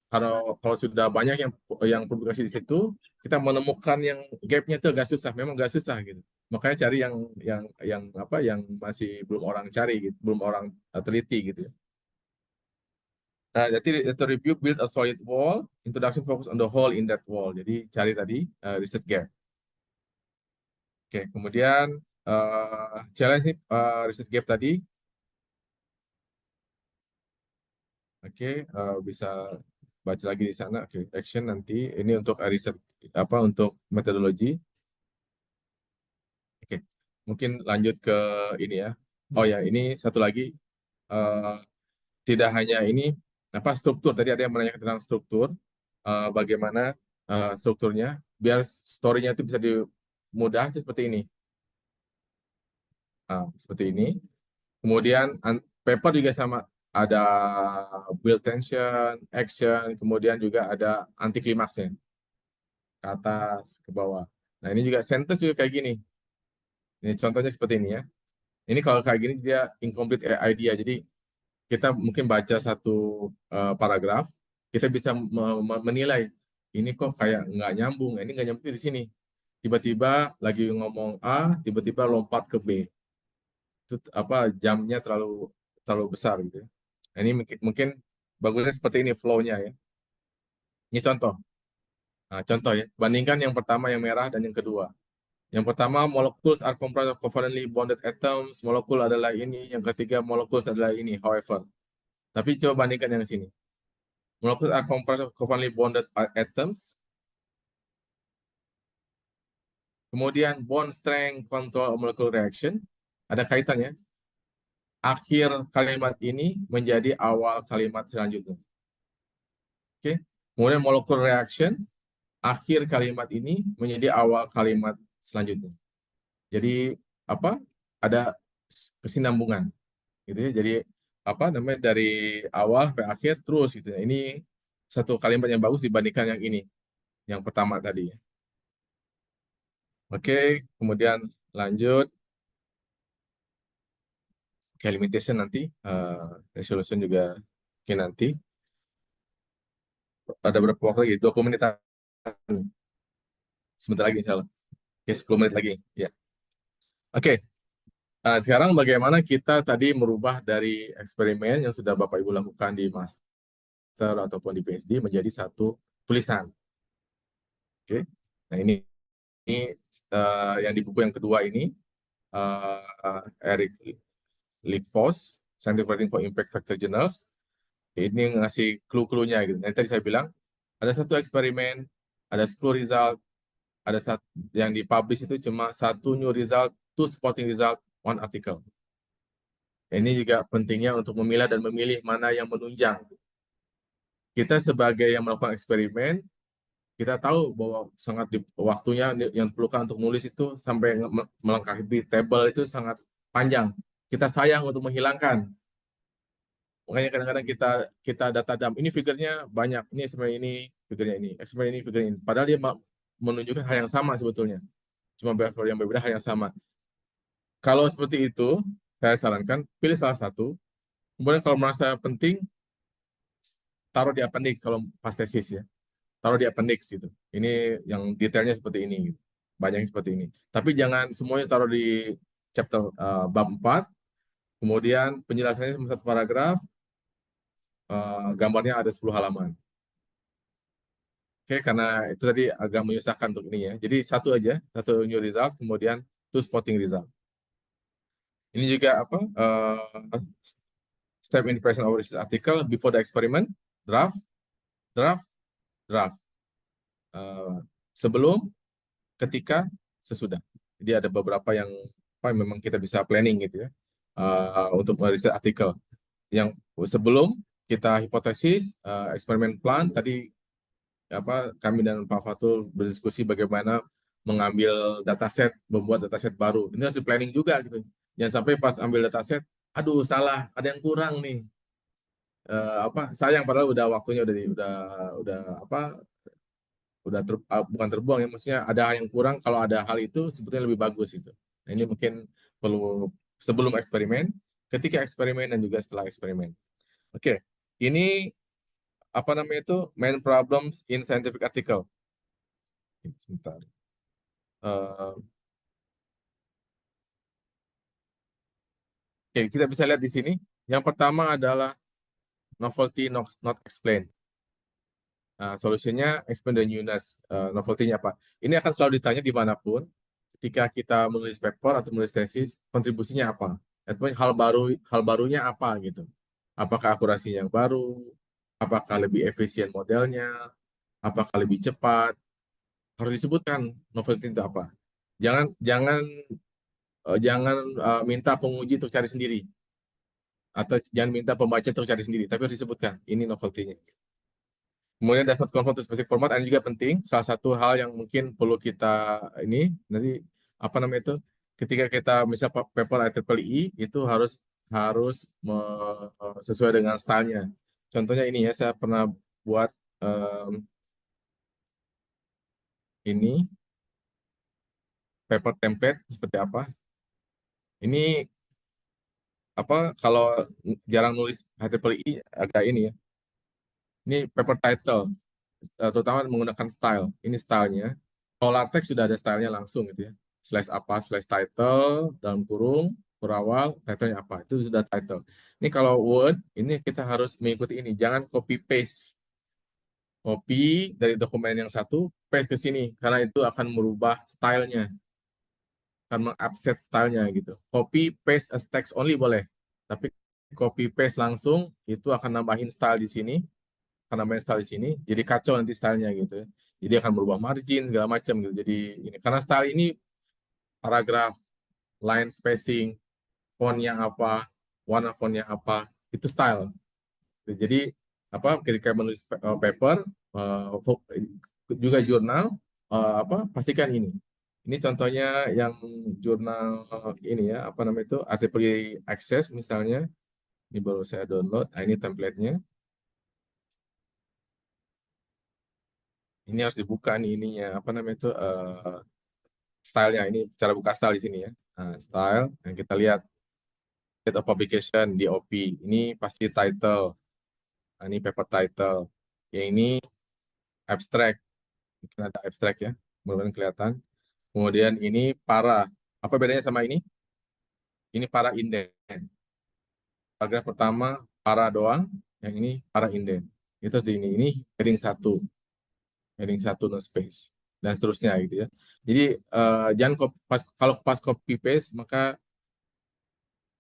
Kalau sudah banyak yang publikasi di situ, kita menemukan yang gap-nya itu agak susah, memang agak susah gitu. Makanya cari yang masih belum orang cari gitu, belum orang teliti gitu ya. Nah, jadi itu review build a solid wall, introduction focus on the hole in that wall. Jadi cari tadi research gap. Oke, kemudian challenge research gap tadi. Oke, bisa baca lagi di sana. Oke, action nanti ini untuk riset untuk metodologi. Oke, mungkin lanjut ke ini ya. Oh ya, ini satu lagi tidak hanya ini struktur. Tadi ada yang menanyakan tentang struktur, bagaimana strukturnya biar story-nya itu bisa mudah seperti ini. Seperti ini. Kemudian paper juga sama, ada build tension, action, kemudian juga ada anti klimaksnya ke atas, ke bawah. Nah, ini juga sentence juga kayak gini. Ini contohnya seperti ini ya. Ini kalau kayak gini dia incomplete idea. Jadi kita mungkin baca satu paragraf, kita bisa menilai ini kok kayak nggak nyambung, ini nggak nyambung di sini. Tiba-tiba lagi ngomong A, tiba-tiba lompat ke B. Itu jamnya terlalu besar gitu ya. Nah, ini mungkin bagusnya seperti ini flow-nya ya. Ini contoh. Nah, contoh ya, bandingkan yang pertama yang merah dan yang kedua. Yang pertama, molecules are comprised of covalently bonded atoms. Molekul adalah ini. Yang ketiga, molecules adalah ini. However, tapi coba bandingkan yang sini. Molecules are comprised of covalently bonded atoms. Kemudian bond strength control molecular reaction. Ada kaitannya. Akhir kalimat ini menjadi awal kalimat selanjutnya. Oke. Kemudian molecular reaction, akhir kalimat ini menjadi awal kalimat selanjutnya. Jadi ada kesinambungan gitu ya. Jadi dari awal sampai akhir terus gitu ya. Ini satu kalimat yang bagus dibandingkan yang ini, yang pertama tadi ya. Oke, kemudian lanjut. Oke, limitation nanti, resolution juga nanti. Ada berapa waktu lagi? 20 menit. Sebentar lagi insya Allah. Oke, 10 menit lagi. Ya. Oke, sekarang bagaimana kita tadi merubah dari eksperimen yang sudah Bapak Ibu lakukan di master ataupun di PhD menjadi satu tulisan. Oke, nah ini yang di buku yang kedua ini, Eric Lipfos, Scientific Writing for Impact Factor Journals. Ini ngasih clue-cluenya gitu. Nah, tadi saya bilang, ada satu eksperimen, ada 10 result, ada yang dipublish itu cuma satu new result, 2 supporting result, 1 article. Ini juga pentingnya untuk memilah dan memilih mana yang menunjang. Kita sebagai yang melakukan eksperimen, kita tahu bahwa waktunya yang diperlukan untuk nulis itu sampai melengkapi table itu sangat panjang. Kita sayang untuk menghilangkan. Makanya kadang-kadang kita data dump. Ini figurnya banyak. Ini eksperimen ini, figurnya ini. Eksperimen ini, figurnya ini. Padahal dia menunjukkan hal yang sama sebetulnya. Cuma yang berbeda hal yang sama. Kalau seperti itu, saya sarankan pilih salah satu. Kemudian kalau merasa penting, taruh di appendix kalau pas tesis ya. Taruh di appendix gitu. Ini yang detailnya seperti ini. Banyak seperti ini. Tapi jangan semuanya taruh di chapter bab 4. Kemudian penjelasannya cuma satu paragraf. gambarnya ada 10 halaman. Oke, karena itu tadi agak menyusahkan untuk ini ya. Jadi satu aja, satu new result, kemudian two spotting result. Ini juga apa? Step in present of research article before the experiment, draft, draft, draft. Sebelum, ketika, sesudah. Jadi ada beberapa yang apa memang kita bisa planning gitu ya untuk riset artikel. Yang sebelum kita hipotesis, eksperimen plan tadi apa kami dan Pak Fatul berdiskusi bagaimana mengambil dataset, membuat dataset baru. Ini harus di planning juga gitu. Jangan sampai pas ambil dataset, aduh salah, ada yang kurang nih. Apa sayang padahal udah waktunya udah apa bukan terbuang ya, maksudnya ada hal yang kurang, kalau ada hal itu sebetulnya lebih bagus itu. Nah, ini mungkin perlu sebelum eksperimen, ketika eksperimen, dan juga setelah eksperimen. Oke, ini apa namanya itu main problems in scientific article. Sebentar. Oke, kita bisa lihat di sini. Yang pertama adalah novelty not explained. Nah, solusinya explain the newness. Novelty-nya apa? Ini akan selalu ditanya dimanapun. Ketika kita menulis paper atau menulis tesis, kontribusinya apa? Hal barunya apa gitu? Apakah akurasinya yang baru? Apakah lebih efisien modelnya? Apakah lebih cepat? Harus disebutkan novelty itu apa. Jangan minta penguji untuk cari sendiri, atau jangan minta pembaca untuk cari sendiri, tapi harus disebutkan ini novelty-nya. Kemudian does not conform to specific format, ini juga penting. Salah satu hal yang mungkin perlu kita ini nanti apa namanya itu, ketika kita misal paper IEEE itu harus sesuai dengan stylenya. Contohnya ini ya, saya pernah buat ini paper template seperti apa. Ini apa kalau jarang nulis IEEE agak ini ya. Ini paper title, terutama menggunakan style. Ini stylenya. Kalau latex sudah ada stylenya langsung gitu ya. Slash apa, slash title, dalam kurung, berawal, titlenya apa. Itu sudah title. Ini kalau Word, ini kita harus mengikuti ini. Jangan copy paste. Copy dari dokumen yang satu, paste ke sini. Karena itu akan merubah stylenya. Akan meng-upset stylenya gitu. Copy paste as text only boleh. Tapi copy paste langsung, itu akan nambahin style di sini. Karena main style di sini, jadi kacau nanti stylenya gitu ya. Jadi akan berubah margin segala macam gitu. Jadi ini karena style ini paragraf, line spacing, font yang apa, warna font yang apa, itu style. Jadi apa ketika menulis paper juga jurnal apa pastikan ini. Ini contohnya yang jurnal ini ya, apa namanya itu, IEEE Access misalnya. Ini baru saya download. Nah, ini template-nya. Ini harus dibuka nih ininya, apa namanya itu stylenya. Ini cara buka style di sini ya. Nah, style yang kita lihat date of publication DOP. Ini pasti title. Nah, ini paper title. Ya ini abstract. Mungkin ada abstract ya. Mudah-mudahan kelihatan. Kemudian ini para. Apa bedanya sama ini? Ini para inden. Paragraf pertama para doang. Yang ini para inden. Itu di ini. Ini heading 1. Heading 1 no space. Dan seterusnya gitu ya. Jadi jangan kalau pas copy paste, maka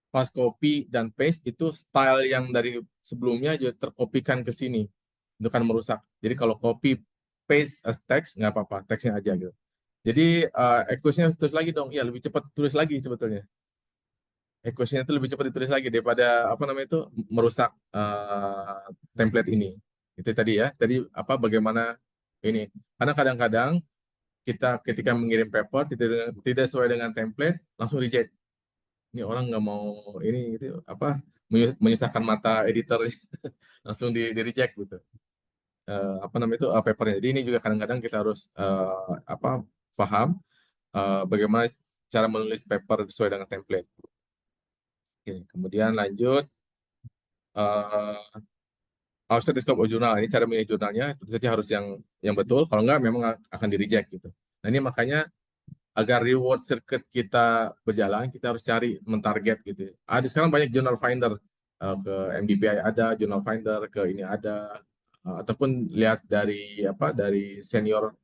pas copy dan paste itu style yang dari sebelumnya juga terkopikan ke sini. Itu kan merusak. Jadi kalau copy paste as text nggak apa-apa, teksnya aja gitu. Jadi equation tulis lagi dong. Ya lebih cepat tulis lagi sebetulnya. Equation itu lebih cepat ditulis lagi daripada apa namanya itu merusak template ini. Itu tadi ya. Tadi apa bagaimana ini? Karena kadang-kadang kita ketika mengirim paper tidak sesuai dengan template langsung reject. Ini orang nggak mau ini gitu apa menyusahkan mata editor langsung di reject gitu. Apa namanya itu papernya. Jadi ini juga kadang-kadang kita harus apa paham bagaimana cara menulis paper sesuai dengan template. Oke, kemudian lanjut outside the scope of jurnal. Ini cara memilih jurnalnya tentu saja harus yang betul. Kalau nggak memang akan di reject gitu. Nah ini makanya agar reward circuit kita berjalan, kita harus cari mentarget gitu. Ada sekarang banyak journal finder. ke MDPI ada, Journal Finder, ke ini ada, ataupun lihat dari dari senior,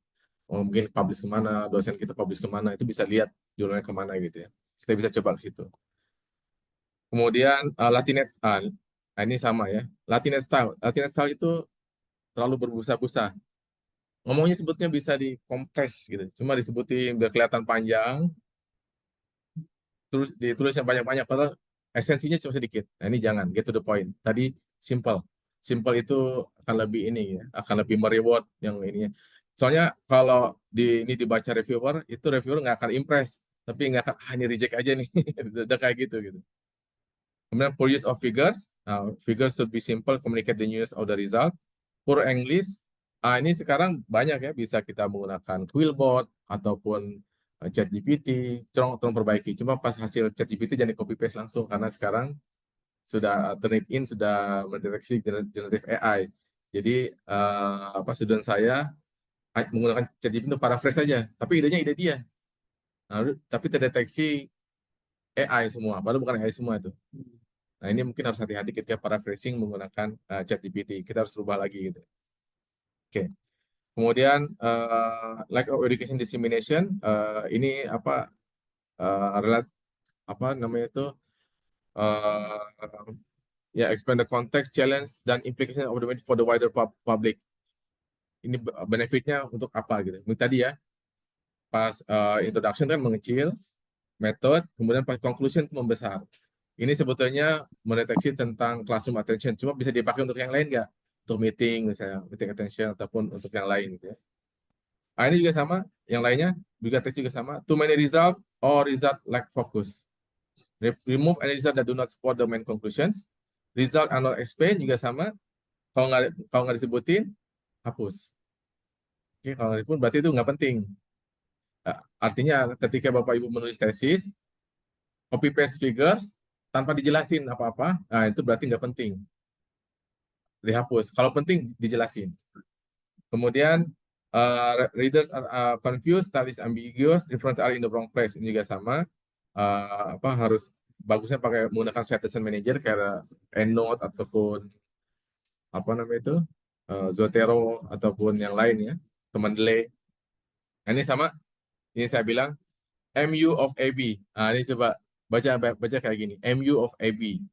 mungkin publish kemana, dosen kita publish kemana, itu bisa lihat jurnalnya kemana gitu ya. Kita bisa coba ke situ. Kemudian Latinate style, nah ini sama ya. Latinate style itu terlalu berbusa-busa. Ngomongnya sebutnya bisa dikompres gitu. Cuma disebutin biar kelihatan panjang, terus ditulis yang banyak-banyak, padahal esensinya cuma sedikit. Nah ini jangan, get to the point. Tadi simple. Simple itu akan lebih ini ya, akan lebih mereward yang ininya. Soalnya kalau ini dibaca reviewer, itu reviewer nggak akan impress, tapi nggak akan, ini reject aja nih. Udah kayak gitu. Kemudian for use of figures, figures should be simple, communicate the news of the result. For English, ini sekarang banyak ya, bisa kita menggunakan Quillbot ataupun ChatGPT, tolong perbaiki. Cuma pas hasil ChatGPT jangan di copy paste langsung, karena sekarang sudah Turnitin sudah mendeteksi generative AI. Jadi student saya menggunakan ChatGPT untuk paraphrase saja, tapi idenya ide dia. Nah, tapi terdeteksi AI semua, padahal bukan AI semua itu. Nah, ini mungkin harus hati-hati ketika paraphrasing menggunakan ChatGPT. Kita harus rubah lagi gitu. Oke. Kemudian lack of education dissemination, ini namanya itu ya expand the context, challenge dan implication of the for the wider public. Ini benefitnya untuk apa gitu. Tadi ya, pas introduction kan mengecil, method, kemudian pas conclusion itu membesar. Ini sebetulnya mendeteksi tentang classroom attention, cuma bisa dipakai untuk yang lain nggak? Untuk meeting misalnya, meeting attention ataupun untuk yang lain gitu ya. Nah, ini juga sama, yang lainnya juga tes juga sama. Too many result or result lack focus. Remove any result that do not support the main conclusions. Result are not explained juga sama. Kalau nggak disebutin, hapus. Oke, kalau nggak disebut berarti itu nggak penting. Nah, artinya ketika Bapak Ibu menulis tesis, copy paste figures tanpa dijelasin apa-apa, nah itu berarti nggak penting. Dihapus. Kalau penting dijelasin. Kemudian readers are confused, style is ambiguous, reference are in the wrong place. Ini juga sama. Harus bagusnya pakai menggunakan citation manager kayak EndNote ataupun Zotero ataupun yang lain ya, Mendeley. Nah, ini sama. Ini saya bilang MU of AB. Nah, ini coba baca kayak gini. MU of AB.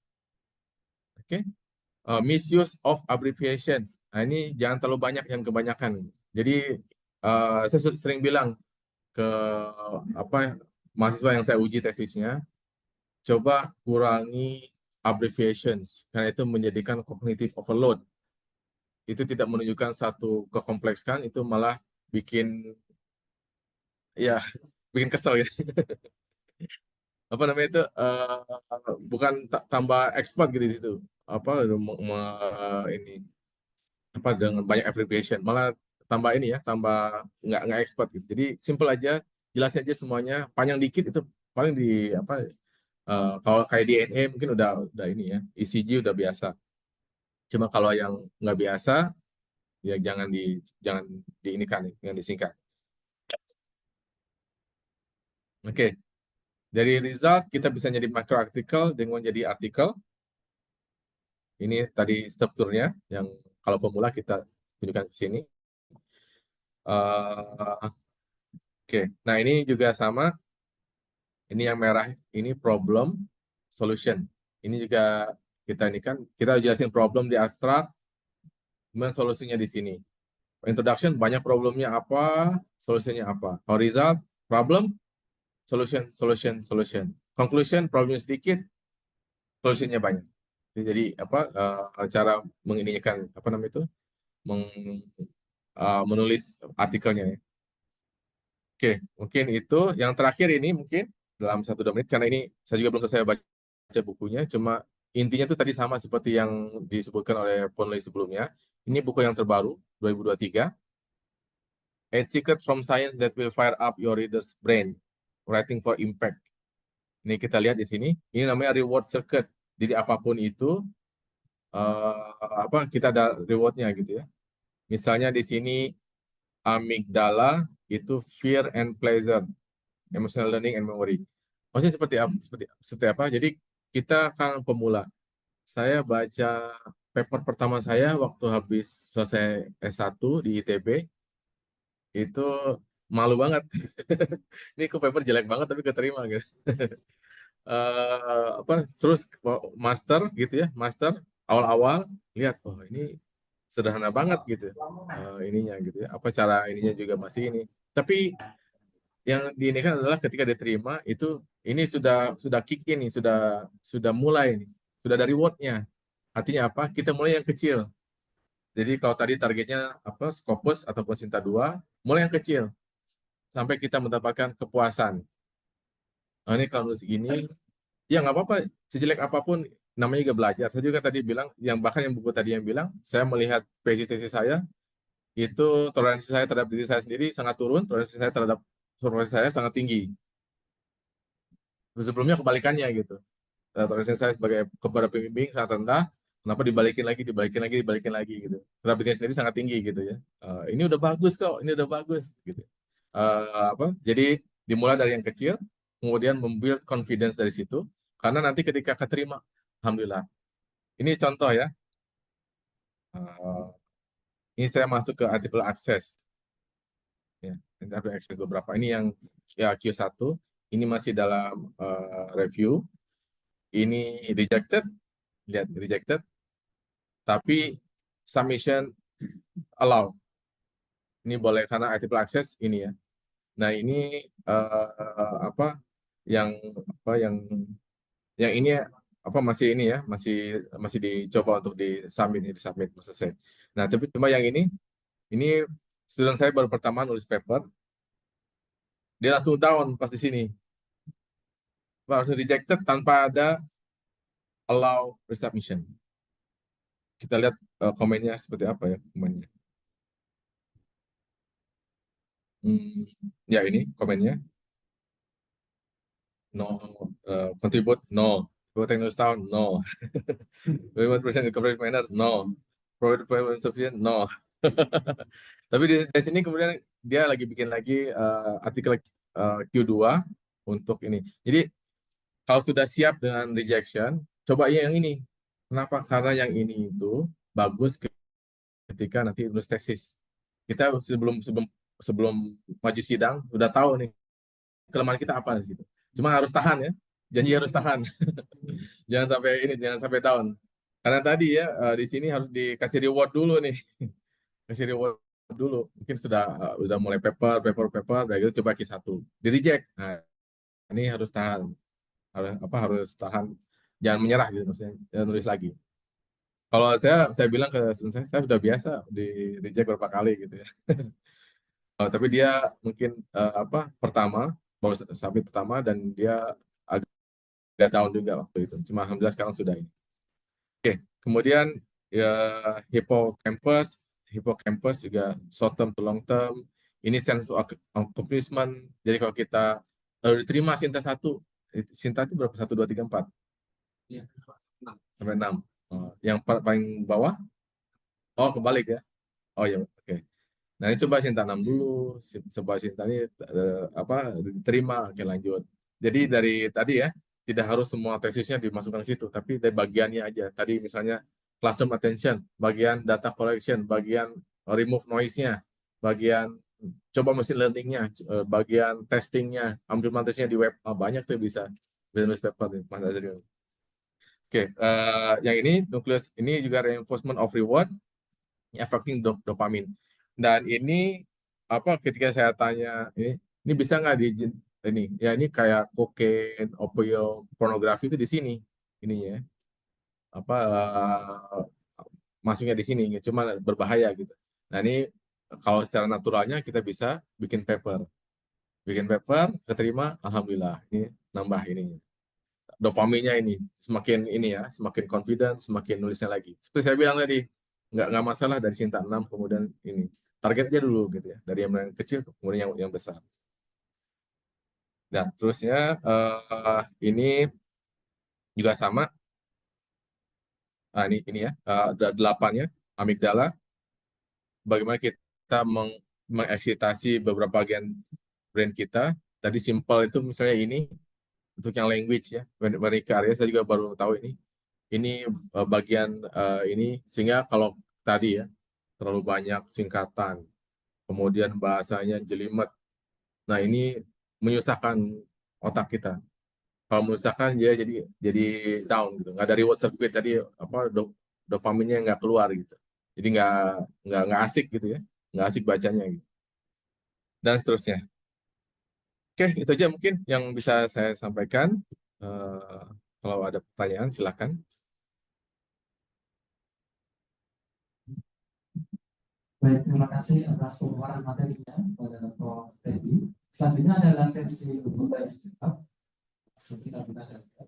Oke. Misuse of abbreviations. Nah, ini jangan terlalu banyak yang kebanyakan. Jadi saya sering bilang ke mahasiswa yang saya uji tesisnya, coba kurangi abbreviations karena itu menjadikan cognitive overload. Itu tidak menunjukkan satu kekompleksan, itu malah bikin kesel ya. Itu bukan tambah expert gitu di situ. Dengan banyak abbreviation, malah tambah ini ya, tambah nggak expert gitu. Jadi simple aja, jelasin aja semuanya. Panjang dikit itu paling kalau kayak DNA mungkin udah ini ya, ECG udah biasa. Cuma kalau yang nggak biasa ya jangan diinikan, jangan disingkat. Oke. Dari result kita bisa jadi macro article dengan jadi artikel. Ini tadi strukturnya yang kalau pemula kita tunjukkan ke sini. Oke. Nah, ini juga sama. Ini yang merah ini problem solution. Ini juga kita jelasin problem di abstrak, kemudian solusinya di sini. Introduction banyak problemnya apa, solusinya apa. Result, problem, solution. Conclusion, problemnya sedikit, solusinya banyak. Jadi cara menulis artikelnya ya. Oke, mungkin itu yang terakhir ini mungkin dalam 1-2 menit karena ini saya juga belum selesai baca bukunya, cuma intinya itu tadi sama seperti yang disebutkan oleh penulis sebelumnya. Ini buku yang terbaru 2023. 8 Secrets from Science that will fire up your reader's brain. Writing for Impact. Ini kita lihat di sini. Ini namanya reward circuit. Jadi apapun itu kita ada rewardnya gitu ya. Misalnya di sini amigdala itu fear and pleasure, emotional learning and memory. Maksudnya seperti apa? Jadi kita kan pemula. saya baca paper pertama saya waktu habis selesai S1 di ITB, itu malu banget. Ini kok paper jelek banget tapi keterima, guys. Terus master gitu ya, master awal-awal lihat, oh ini sederhana banget gitu, ininya gitu ya, apa cara ininya juga masih ini. Tapi yang diinikan adalah ketika diterima itu ini sudah kick in nih, sudah mulai nih, sudah dari word-nya. Artinya apa? Kita mulai yang kecil. Jadi kalau tadi targetnya apa, Scopus ataupun Sinta 2, mulai yang kecil sampai kita mendapatkan kepuasan. Nah, ini kalau nulis gini, ya nggak apa-apa, sejelek apapun namanya juga belajar. Saya juga tadi bilang, bahkan yang buku tadi yang bilang, saya melihat PhD saya, itu toleransi saya terhadap diri saya sendiri sangat turun, toleransi saya terhadap supervisor saya sangat tinggi. Sebelumnya kebalikannya gitu. Toleransi saya sebagai kepada pembimbing sangat rendah, kenapa dibalikin lagi gitu. Terhadap diri sendiri sangat tinggi gitu ya. Ini udah bagus kok, ini udah bagus gitu. Jadi dimulai dari yang kecil, kemudian membuild confidence dari situ, karena nanti ketika keterima, alhamdulillah. Ini contoh ya. Ini saya masuk ke artikel akses. Ya, artikel akses beberapa. Ini yang ya Q1, ini masih dalam review. Ini rejected, lihat rejected, tapi submission allow. Ini boleh karena artikel akses ini ya. Nah ini yang ini masih ini ya, masih dicoba untuk disubmit maksud saya. Nah tapi cuma yang ini student saya baru pertama nulis paper, dia langsung down pas di sini, langsung rejected tanpa ada allow resubmission. Kita lihat komennya seperti apa ya komennya. Ya ini komennya. No, contribute, no. Technical sound, no. 1% coverage manner, no. Provide sufficient, no. Tapi di sini kemudian dia lagi bikin lagi artikel Q2 untuk ini. Jadi kalau sudah siap dengan rejection, coba yang ini. Kenapa? Karena yang ini itu bagus ketika nanti nulis tesis. Kita sebelum maju sidang udah tahu nih kelemahan kita apa di situ. Cuma harus tahan ya. Janji harus tahan. Jangan sampai down. Karena tadi ya di sini harus dikasih reward dulu nih. Kasih reward dulu. Mungkin sudah mulai paper, udah gitu coba Q1. Di reject. Nah, ini harus tahan. Harus tahan. Jangan menyerah gitu maksudnya. Jangan nulis lagi. Kalau saya bilang ke student saya sudah biasa di reject berapa kali gitu ya. Tapi dia mungkin pertama baru submit pertama dan dia agak down juga waktu itu. Cuma alhamdulillah sekarang sudah ini. Oke, kemudian ya hippocampus juga short term to long term. Ini sense of accomplishment. Jadi kalau kita diterima Sinta 1, Sinta itu berapa? 1, 2, 3, 4? Iya. Sampai 6. Yang paling bawah? Oh, kebalik ya. Oh ya, oke. Nah, ini coba Sinta 6 dulu. Coba Sinta ini diterima, oke lanjut. Jadi dari tadi ya, tidak harus semua tesisnya dimasukkan ke situ, tapi dari bagiannya aja. Tadi misalnya classroom attention, bagian data collection, bagian remove noise-nya, bagian coba machine learning-nya, bagian testing-nya, implementasinya di web, banyak tuh bisa nulis paper nih, Mas Azril. Oke, yang ini nukleus ini juga reinforcement of reward, affecting dopamine. Dan ini ketika saya tanya ini bisa nggak ini kayak kokain, opioid, pornografi itu di sini ininya masuknya di sini cuma berbahaya gitu. Nah ini kalau secara naturalnya kita bisa bikin paper keterima, alhamdulillah ini nambah ininya dopaminnya ini semakin confident, semakin nulisnya lagi. Seperti saya bilang tadi, nggak masalah dari Sinta 6 kemudian ini target aja dulu gitu ya, dari yang kecil kemudian yang besar. Dan terusnya ini juga sama. Ini ya ada 8 ya, amigdala. Bagaimana kita mengeksitasi beberapa bagian brain kita. Tadi simple itu misalnya ini untuk yang language ya, Wernicke Aries saya juga baru tahu ini. ini bagian ini, sehingga kalau tadi ya terlalu banyak singkatan, kemudian bahasanya jelimet. Nah, ini menyusahkan otak kita. Kalau menyusahkan dia jadi down gitu. Nggak dari reward circuit tadi apa dopaminnya nggak keluar gitu. Jadi nggak asik gitu ya. Nggak asik bacanya gitu. Dan seterusnya. Oke, itu aja mungkin yang bisa saya sampaikan. Eh, kalau ada pertanyaan silakan. Baik, terima kasih atas pemaparan materinya pada Prof. Teddy. Selanjutnya adalah sesi untuk tanya jawab. Kita buka saja.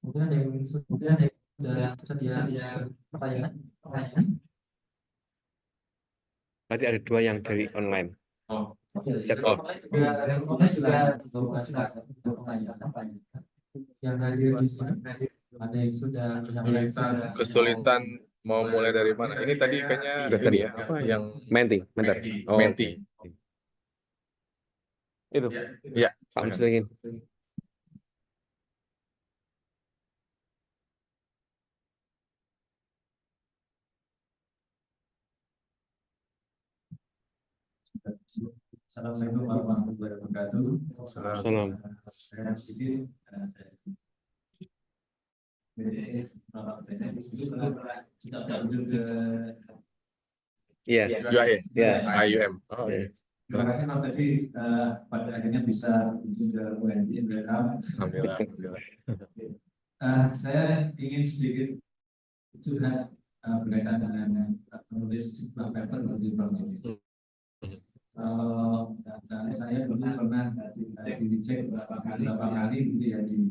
Mungkin ada yang sudah sedia pertanyaan. Tadi ada 2 yang dari online. Chat. Oh, juga untuk pertanyaan. Yang hadir di sini ada yang sudah Kesulitan mau mulai dari mana? Ini tadi kayaknya Sudah ini tadi. ya, apa yang Menti, bentar. Oh, Menti. oke. Itu. Ya, Pak silakan. Muslimin. Assalamualaikum warahmatullahi wabarakatuh. Salam. Saya sedikit sudah berkunjung ke Iya. UAE, Iya. IUM. Oh, Iya. terima kasih Pak tadi pada akhirnya bisa berkunjung ke UNJ Welcome. Alhamdulillah. Saya ingin sedikit curhat berkaitan dengan menulis sebuah paper bagi Prof. Saya dulu pernah dicek beberapa kali gitu ya di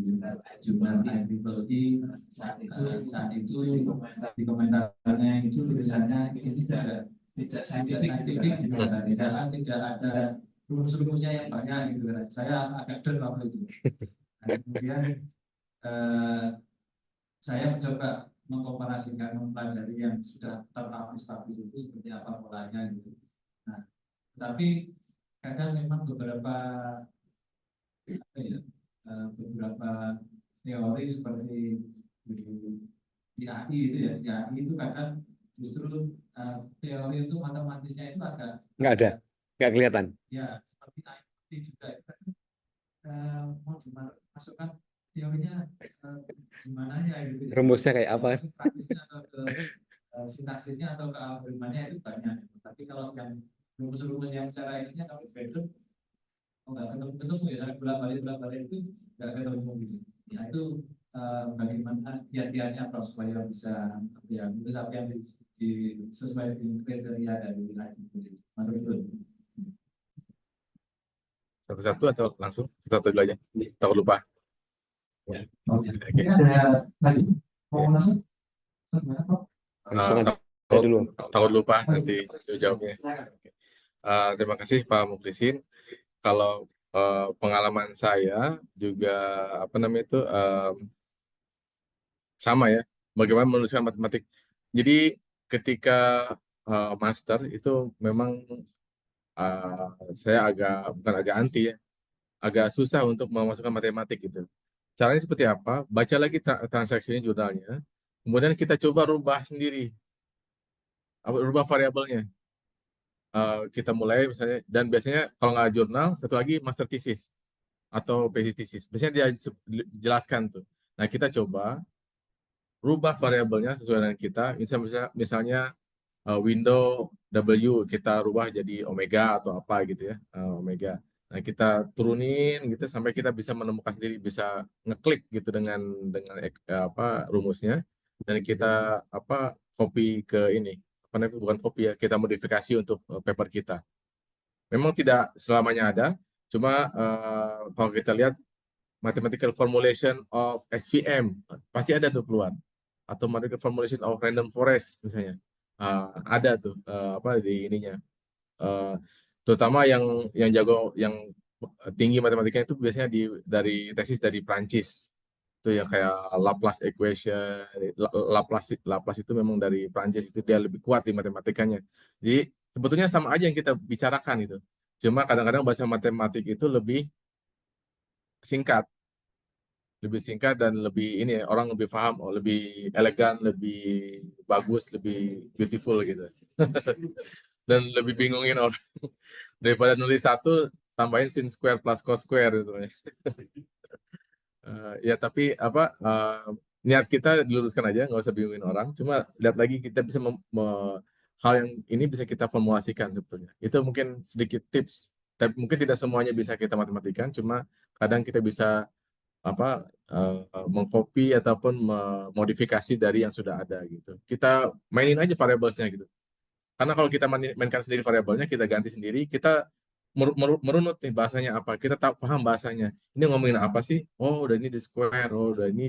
jurnal IEEE. Saat itu di komentarnya itu tulisannya ini tidak saintifik, tidak ada rumus-rumusnya yang banyak gitu kan. Saya agak down waktu itu. Kemudian saya mencoba mengkomparasikan, mempelajari yang sudah terpublish itu seperti apa polanya gitu. Nah, tapi kadang memang beberapa teori seperti di AI itu ya, di AI itu kadang justru teori itu matematisnya itu agak nggak kelihatan. ya seperti IT juga itu kan mau dimasukkan teorinya gimana ya gitu ya. Rumusnya kayak apa? Praktisnya atau ke sintaksisnya atau ke algoritmanya itu banyak. Tapi kalau yang rumus-rumus yang secara ininya kalau bedroom nggak ketemu ya, bolak-balik itu nggak ketemu gitu. Ya itu bagaimana kiat-kiatnya Prof supaya bisa ya bisa apa yang sesuai dengan kriteria dari wilayah itu. Menurut Satu-satu atau langsung? Satu dulu aja. Takut lupa. Oke. Ini ada lagi mau langsung? Langsung aja dulu. Takut lupa nanti jawabnya. Terima kasih Pak Muklisin. Kalau pengalaman saya juga apa namanya itu sama ya. Bagaimana menuliskan matematik. Jadi ketika master itu memang saya bukan agak anti ya, agak susah untuk memasukkan matematik gitu. Caranya seperti apa? Baca lagi transaksinya jurnalnya, kemudian kita coba rubah sendiri, rubah variabelnya. Kita mulai misalnya, dan biasanya kalau nggak jurnal, satu lagi master thesis atau PhD thesis. Biasanya dia jelaskan tuh. Nah, kita coba rubah variabelnya sesuai dengan kita. Misalnya window W kita rubah jadi omega atau apa gitu ya, omega. Nah, kita turunin gitu sampai kita bisa menemukan sendiri, bisa ngeklik gitu dengan apa rumusnya, dan kita apa copy ke ini, apa namanya, bukan copy ya, kita modifikasi untuk paper kita. Memang tidak selamanya ada, cuma kalau kita lihat mathematical formulation of SVM pasti ada tuh keluar, atau mathematical formulation of random forest misalnya. Ada tuh apa di ininya. Terutama yang jago, yang tinggi matematikanya itu biasanya dari tesis dari Prancis. Itu yang kayak Laplace equation, Laplace itu memang dari Prancis, itu dia lebih kuat di matematikanya. Jadi sebetulnya sama aja yang kita bicarakan itu. Cuma kadang-kadang bahasa matematik itu lebih singkat. lebih singkat dan lebih ini ya, orang lebih paham, oh, lebih elegan, lebih bagus, lebih beautiful gitu. Dan lebih bingungin orang daripada nulis satu tambahin sin square plus cos square gitu. Ya tapi apa niat kita diluruskan aja, nggak usah bingungin orang. Cuma lihat lagi kita bisa hal yang ini bisa kita formulasikan sebetulnya. Itu mungkin sedikit tips. Tapi mungkin tidak semuanya bisa kita matematikan. Cuma kadang kita bisa apa mengcopy ataupun memodifikasi dari yang sudah ada gitu. Kita mainin aja variablesnya gitu. Karena kalau kita mainkan sendiri variabelnya, kita ganti sendiri, kita merunut nih bahasanya apa. Kita tahu paham bahasanya. Ini ngomongin apa sih? Oh, udah ini di square, oh, udah ini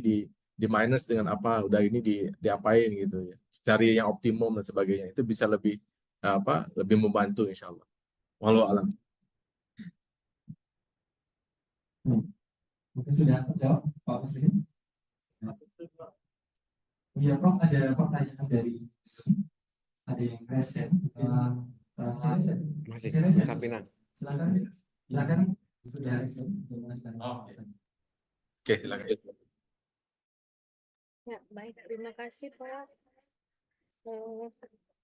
di minus dengan apa, udah ini diapain gitu ya. Cari yang optimum dan sebagainya. Itu bisa lebih apa? Lebih membantu insya Allah. Walau alam. Mungkin sudah terjawab, Pak Presiden. Iya, Prof, ada pertanyaan dari Zoom. Ada yang present. Masih Sapina. Silakan. Sudah. Oke, silakan. Ya, baik. Terima kasih, Pak.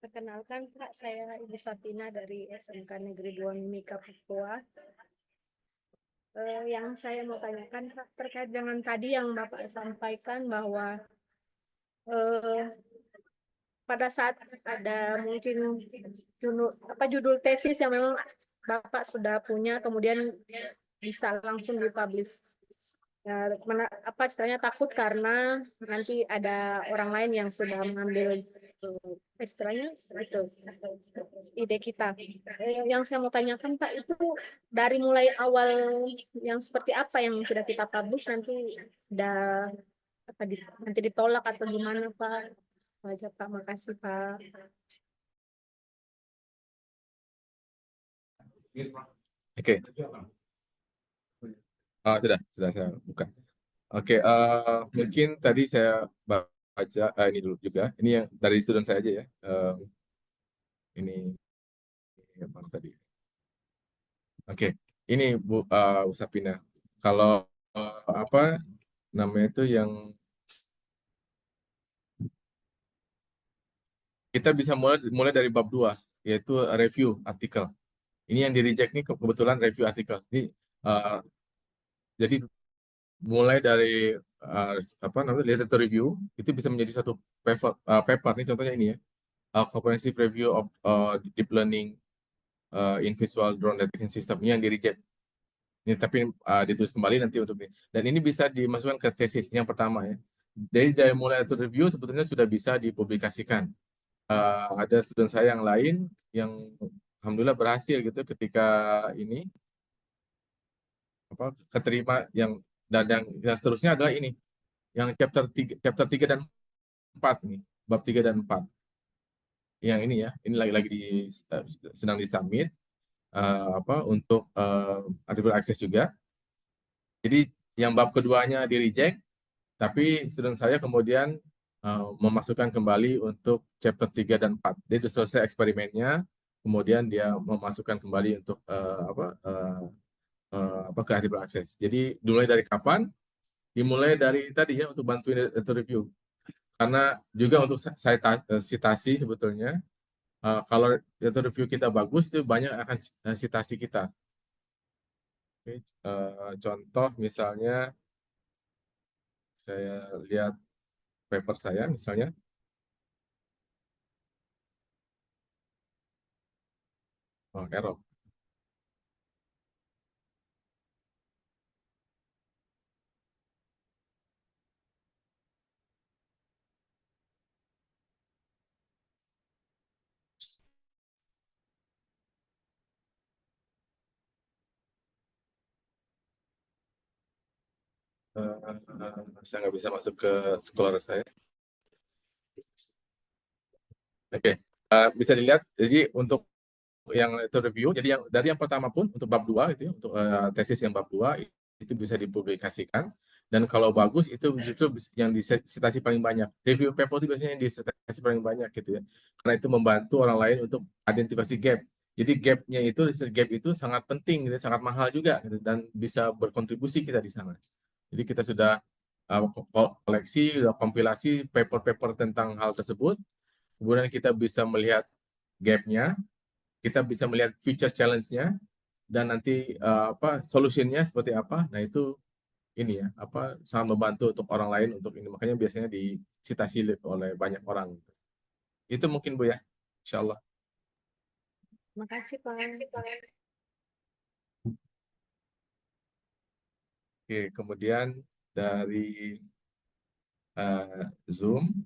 Perkenalkan, Pak, saya Ibu Sapina dari SMK Negeri 2 Mimika, Papua. Yang saya mau tanyakan, Pak, terkait dengan tadi yang Bapak sampaikan bahwa pada saat ada mungkin judul tesis yang memang Bapak sudah punya, kemudian bisa langsung dipublish. Ya, apa istilahnya takut karena nanti ada orang lain yang sudah mengambil istilahnya itu ide kita. Yang saya mau tanyakan Pak itu dari mulai awal yang seperti apa yang sudah kita publish nanti udah nanti ditolak atau gimana Pak? Aja Pak, makasih Pak. Oke. Sudah saya buka. Oke, mungkin tadi saya baca ini dulu juga. Ini yang dari student saya aja ya. Ini apa tadi? Oke, ini Bu Sapina. Kalau apa namanya itu yang kita bisa mulai dari bab 2 yaitu review artikel. Ini yang di reject nih kebetulan review artikel. Jadi mulai dari apa namanya literature review itu bisa menjadi satu paper nih contohnya ini ya. Comprehensive review of deep learning in visual drone detection system ini yang di reject. Ini tapi ditulis kembali nanti untuk ini. Dan ini bisa dimasukkan ke tesis yang pertama ya. Jadi dari mulai itu review sebetulnya sudah bisa dipublikasikan. Ada student saya yang lain yang alhamdulillah berhasil gitu ketika ini apa keterima dan yang seterusnya adalah ini yang chapter 3 dan 4 nih, bab 3 dan 4. Yang ini ya, ini lagi sedang disubmit apa untuk artikel akses juga. Jadi yang bab keduanya di reject, tapi student saya kemudian memasukkan kembali untuk chapter 3 dan 4. Dia sudah selesai eksperimennya, kemudian dia memasukkan kembali untuk apa ke artikel akses. Jadi dimulai dari kapan? Dimulai dari tadi ya untuk bantuin itu review. Karena juga untuk saya citasi sebetulnya kalau data review kita bagus itu banyak akan citasi kita. Oke, contoh misalnya saya lihat paper saya misalnya. Oh, error. Saya nggak bisa masuk ke Scholar saya. Oke, bisa dilihat. Jadi untuk yang itu review, jadi yang dari yang pertama pun untuk bab 2 itu ya, untuk tesis yang bab 2 itu bisa dipublikasikan. Dan kalau bagus itu justru yang disitasi paling banyak. Review paper itu biasanya yang disitasi paling banyak gitu ya. Karena itu membantu orang lain untuk identifikasi gap. Jadi gapnya itu, research gap itu sangat penting, gitu, sangat mahal juga gitu, dan bisa berkontribusi kita di sana. Jadi kita sudah koleksi, kompilasi paper-paper tentang hal tersebut. Kemudian kita bisa melihat gap-nya, kita bisa melihat future challenge-nya, dan nanti solusinya seperti apa. Nah itu ini ya sangat membantu untuk orang lain untuk ini, makanya biasanya disitasi oleh banyak orang. Itu mungkin Bu ya, insya Allah. Makasih Pak. Oke, kemudian dari Zoom,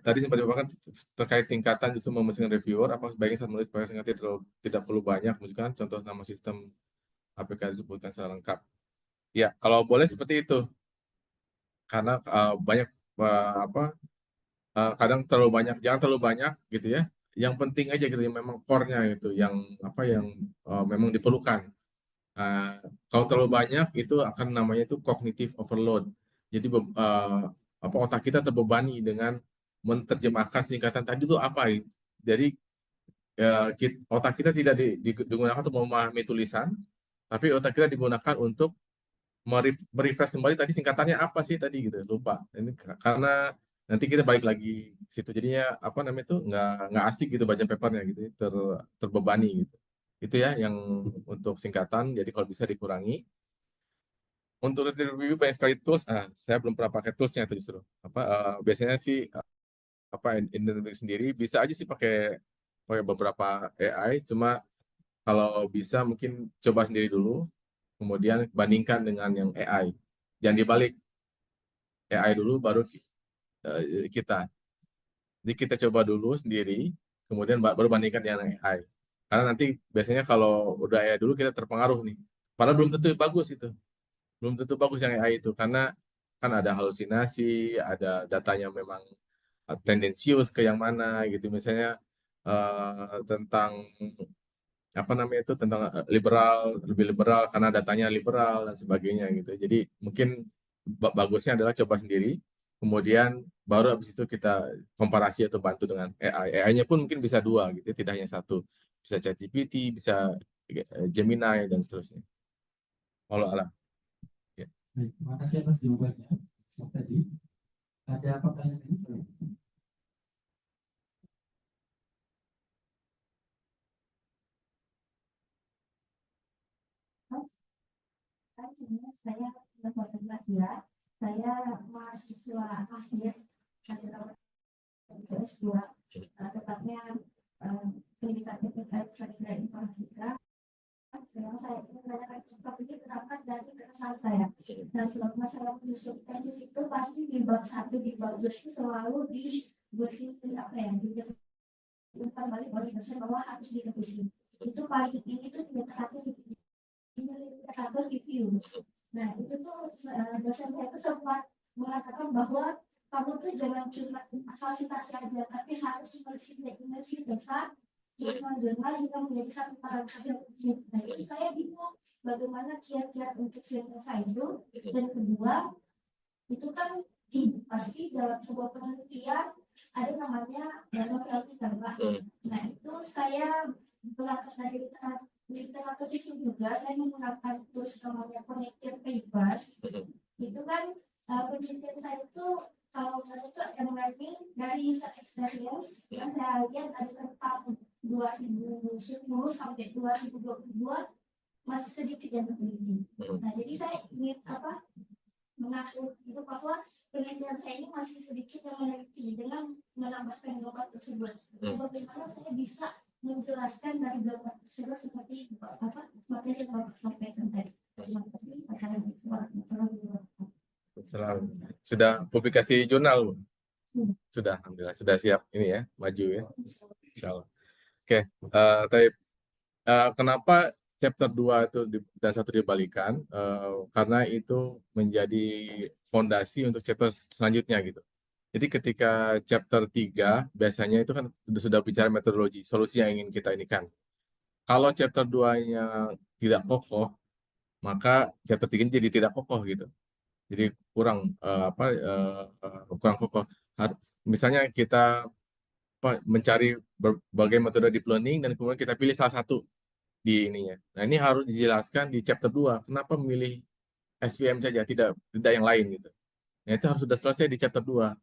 tadi sempat dipaparkan terkait singkatan justru memusingkan reviewer, apa sebaiknya saat menulis pakai singkat tidak perlu banyak, misalkan contoh nama sistem APK disebutkan secara lengkap. Ya, kalau boleh seperti itu, karena banyak kadang terlalu banyak, jangan terlalu banyak gitu ya. Yang penting aja gitu, yang memang core-nya gitu, yang memang diperlukan. Kalau terlalu banyak itu akan namanya itu cognitive overload. Jadi otak kita terbebani dengan menerjemahkan singkatan tadi itu apa. Jadi otak kita tidak digunakan untuk memahami tulisan, tapi otak kita digunakan untuk merefresh kembali tadi singkatannya apa sih tadi gitu, lupa. Ini karena nanti kita balik lagi ke situ, jadinya itu nggak asik gitu baca papernya gitu, terbebani gitu. Itu ya yang untuk singkatan, jadi kalau bisa dikurangi. Untuk review banyak sekali tools, saya belum pernah pakai toolsnya itu justru. Biasanya sih Indonesia sendiri bisa aja sih pakai beberapa AI, cuma kalau bisa mungkin coba sendiri dulu, kemudian bandingkan dengan yang AI. Jangan dibalik, AI dulu baru kita. Jadi kita coba dulu sendiri, kemudian baru bandingkan dengan AI. Karena nanti biasanya kalau udah AI dulu kita terpengaruh nih. Padahal belum tentu bagus itu. Belum tentu bagus yang AI itu, karena kan ada halusinasi, ada datanya memang tendensius ke yang mana gitu. Misalnya tentang tentang liberal, lebih liberal karena datanya liberal dan sebagainya gitu. Jadi mungkin bagusnya adalah coba sendiri, kemudian baru habis itu kita komparasi atau bantu dengan AI. AI-nya pun mungkin bisa dua gitu, tidak hanya satu. Bisa ChatGPT, bisa Gemini dan seterusnya. Allah alam. Ya. Baik, terima kasih atas jawabannya. Tadi ada pertanyaan ini? Sebenarnya saya belajar, saya mahasiswa akhir hasil S2, tepatnya pendidikan teknik elektronik dan informatika. Memang saya ingin menanyakan Prof ini berangkat dari keresahan saya. Dan selama saya menyusun tesis itu pasti di bab 1, di bab 2 itu selalu diberi umpan balik oleh dosen bahwa harus direvisi. Itu paling ini tuh indikator review. Nah itu tuh dosen saya tuh sempat mengatakan bahwa kamu tuh jangan cuma asal citasi aja, tapi harus mensintesa jurnal-jurnal hingga menjadi satu paragraf yang unik. Nah itu saya bingung bagaimana kiat-kiat untuk sintesa itu. Dan kedua, itu kan pasti dalam sebuah penelitian ada namanya novel kan Pak. Nah itu saya belajar dari literatur itu juga, saya menggunakan tools namanya Connected Papers. Itu kan penelitian saya itu kalau saya itu learning dari user experience yang saya lihat dari rentang 2010 sampai 2022 masih sedikit yang terteliti. Nah jadi saya ingin mengaku itu bahwa penelitian saya ini masih sedikit yang meneliti dengan menambahkan gambar tersebut. Bagaimana saya bisa menjelaskan dari gambar tersebut seperti materi yang Bapak sampaikan tadi. Sudah publikasi jurnal, Bu? Sudah, alhamdulillah sudah siap ini ya, maju ya, insya Allah. Oke, tapi kenapa chapter 2 itu dan 1 dibalikan? Karena itu menjadi fondasi untuk chapter selanjutnya gitu. Jadi ketika chapter 3 biasanya itu kan sudah bicara metodologi, solusi yang ingin kita inikan. Kalau chapter 2-nya tidak kokoh, maka chapter 3 jadi tidak kokoh gitu. Jadi kurang kurang kokoh. Misalnya kita mencari berbagai metode deep learning dan kemudian kita pilih salah satu di ininya. Nah, ini harus dijelaskan di chapter 2. Kenapa memilih SVM saja, tidak yang lain gitu. Nah, itu harus sudah selesai di chapter 2.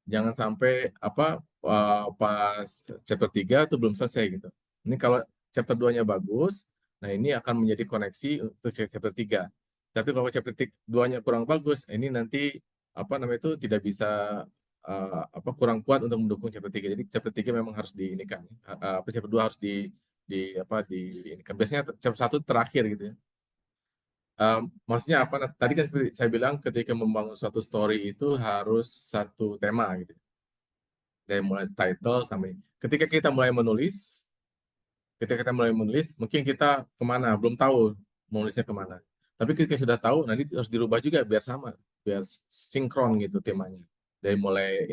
Jangan sampai pas chapter 3 itu belum selesai gitu. Ini kalau chapter 2-nya bagus, nah ini akan menjadi koneksi untuk chapter 3. Tapi kalau chapter 2-nya kurang bagus, ini nanti itu tidak bisa kurang kuat untuk mendukung chapter 3. Jadi chapter 3 memang harus diinikan. Chapter 2 harus diinikan. Biasanya chapter 1 terakhir gitu ya. Maksudnya apa? Tadi kan seperti saya bilang ketika membangun suatu story itu harus satu tema gitu. Dari mulai title sampai ketika kita mulai menulis, mungkin kita kemana belum tahu menulisnya kemana. Tapi ketika sudah tahu, nanti harus dirubah juga biar sama, biar sinkron gitu temanya. Dari mulai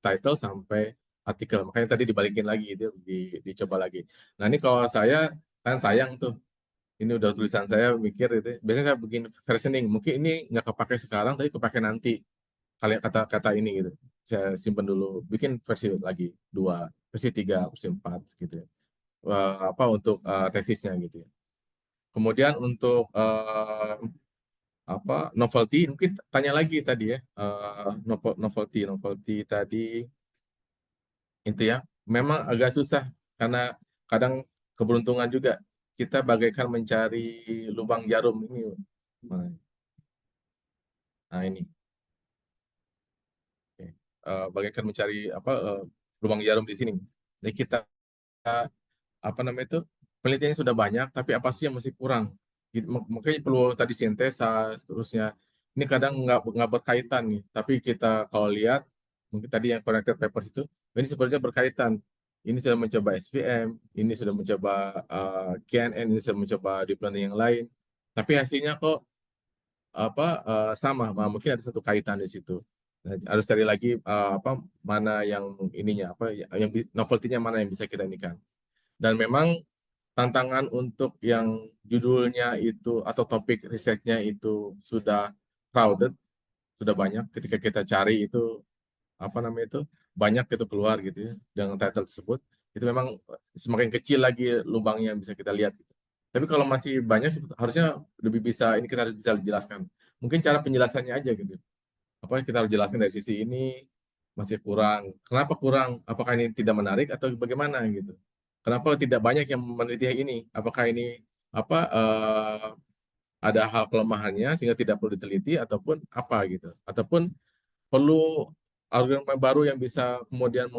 title sampai artikel. Makanya tadi dibalikin lagi, dicoba lagi. Nah ini kalau saya kan sayang tuh. Ini udah tulisan saya mikir gitu. Biasanya saya bikin versioning. Mungkin ini nggak kepake sekarang, tapi kepake nanti. Kalian kata-kata ini gitu. Saya simpan dulu, bikin versi lagi 2, versi 3, versi 4 gitu ya. Untuk tesisnya gitu ya. Kemudian untuk novelty, mungkin tanya lagi tadi ya. Novelty tadi itu ya. Memang agak susah karena kadang keberuntungan juga. Kita bagaikan mencari lubang jarum ini. Nah ini. Oke. Bagaikan mencari lubang jarum di sini. Jadi kita penelitiannya sudah banyak, tapi apa sih yang masih kurang? Gitu, makanya perlu tadi sintesa, seterusnya. Ini kadang nggak berkaitan nih, tapi kita kalau lihat mungkin tadi yang connected papers itu, ini sebenarnya berkaitan. Ini sudah mencoba SVM, ini sudah mencoba KNN, ini sudah mencoba deep learning yang lain, tapi hasilnya kok sama. Nah, mungkin ada satu kaitan di situ. Nah, harus cari lagi mana yang ininya yang novelty-nya mana yang bisa kita inikan. Dan memang tantangan untuk yang judulnya itu atau topik risetnya itu sudah crowded, sudah banyak. Ketika kita cari itu banyak itu keluar gitu ya dengan title tersebut, itu memang semakin kecil lagi lubangnya yang bisa kita lihat gitu. Tapi kalau masih banyak harusnya lebih bisa, ini kita harus bisa jelaskan. Mungkin cara penjelasannya aja gitu. Kita harus jelaskan dari sisi ini masih kurang. Kenapa kurang? Apakah ini tidak menarik atau bagaimana gitu? Kenapa tidak banyak yang meneliti ini? Apakah ini ada hal kelemahannya sehingga tidak perlu diteliti ataupun apa gitu? Ataupun perlu argumen baru yang bisa kemudian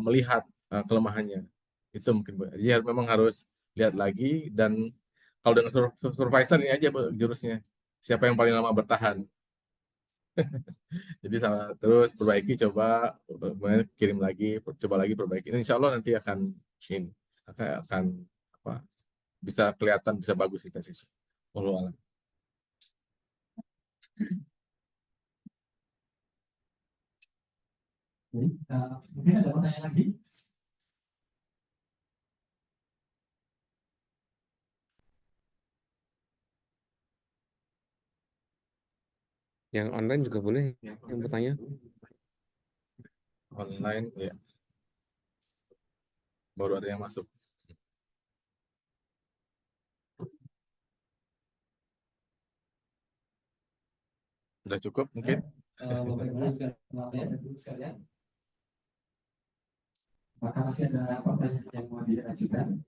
melihat kelemahannya. Itu mungkin Bu. Jadi memang harus lihat lagi, dan kalau dengan supervisor ini aja Bu, jurusnya. Siapa yang paling lama bertahan. Jadi terus perbaiki, coba kirim lagi, coba lagi perbaiki. Insya Allah nanti akan bisa kelihatan, bisa bagus kita sih. Wallahu a'lam. Jadi, mungkin ada pertanyaan lagi? Yang online juga boleh yang bertanya. Online ya. Baru ada yang masuk. Sudah cukup mungkin? Bapak Ibu sekalian, maka masih ada pertanyaan yang mau diajukan?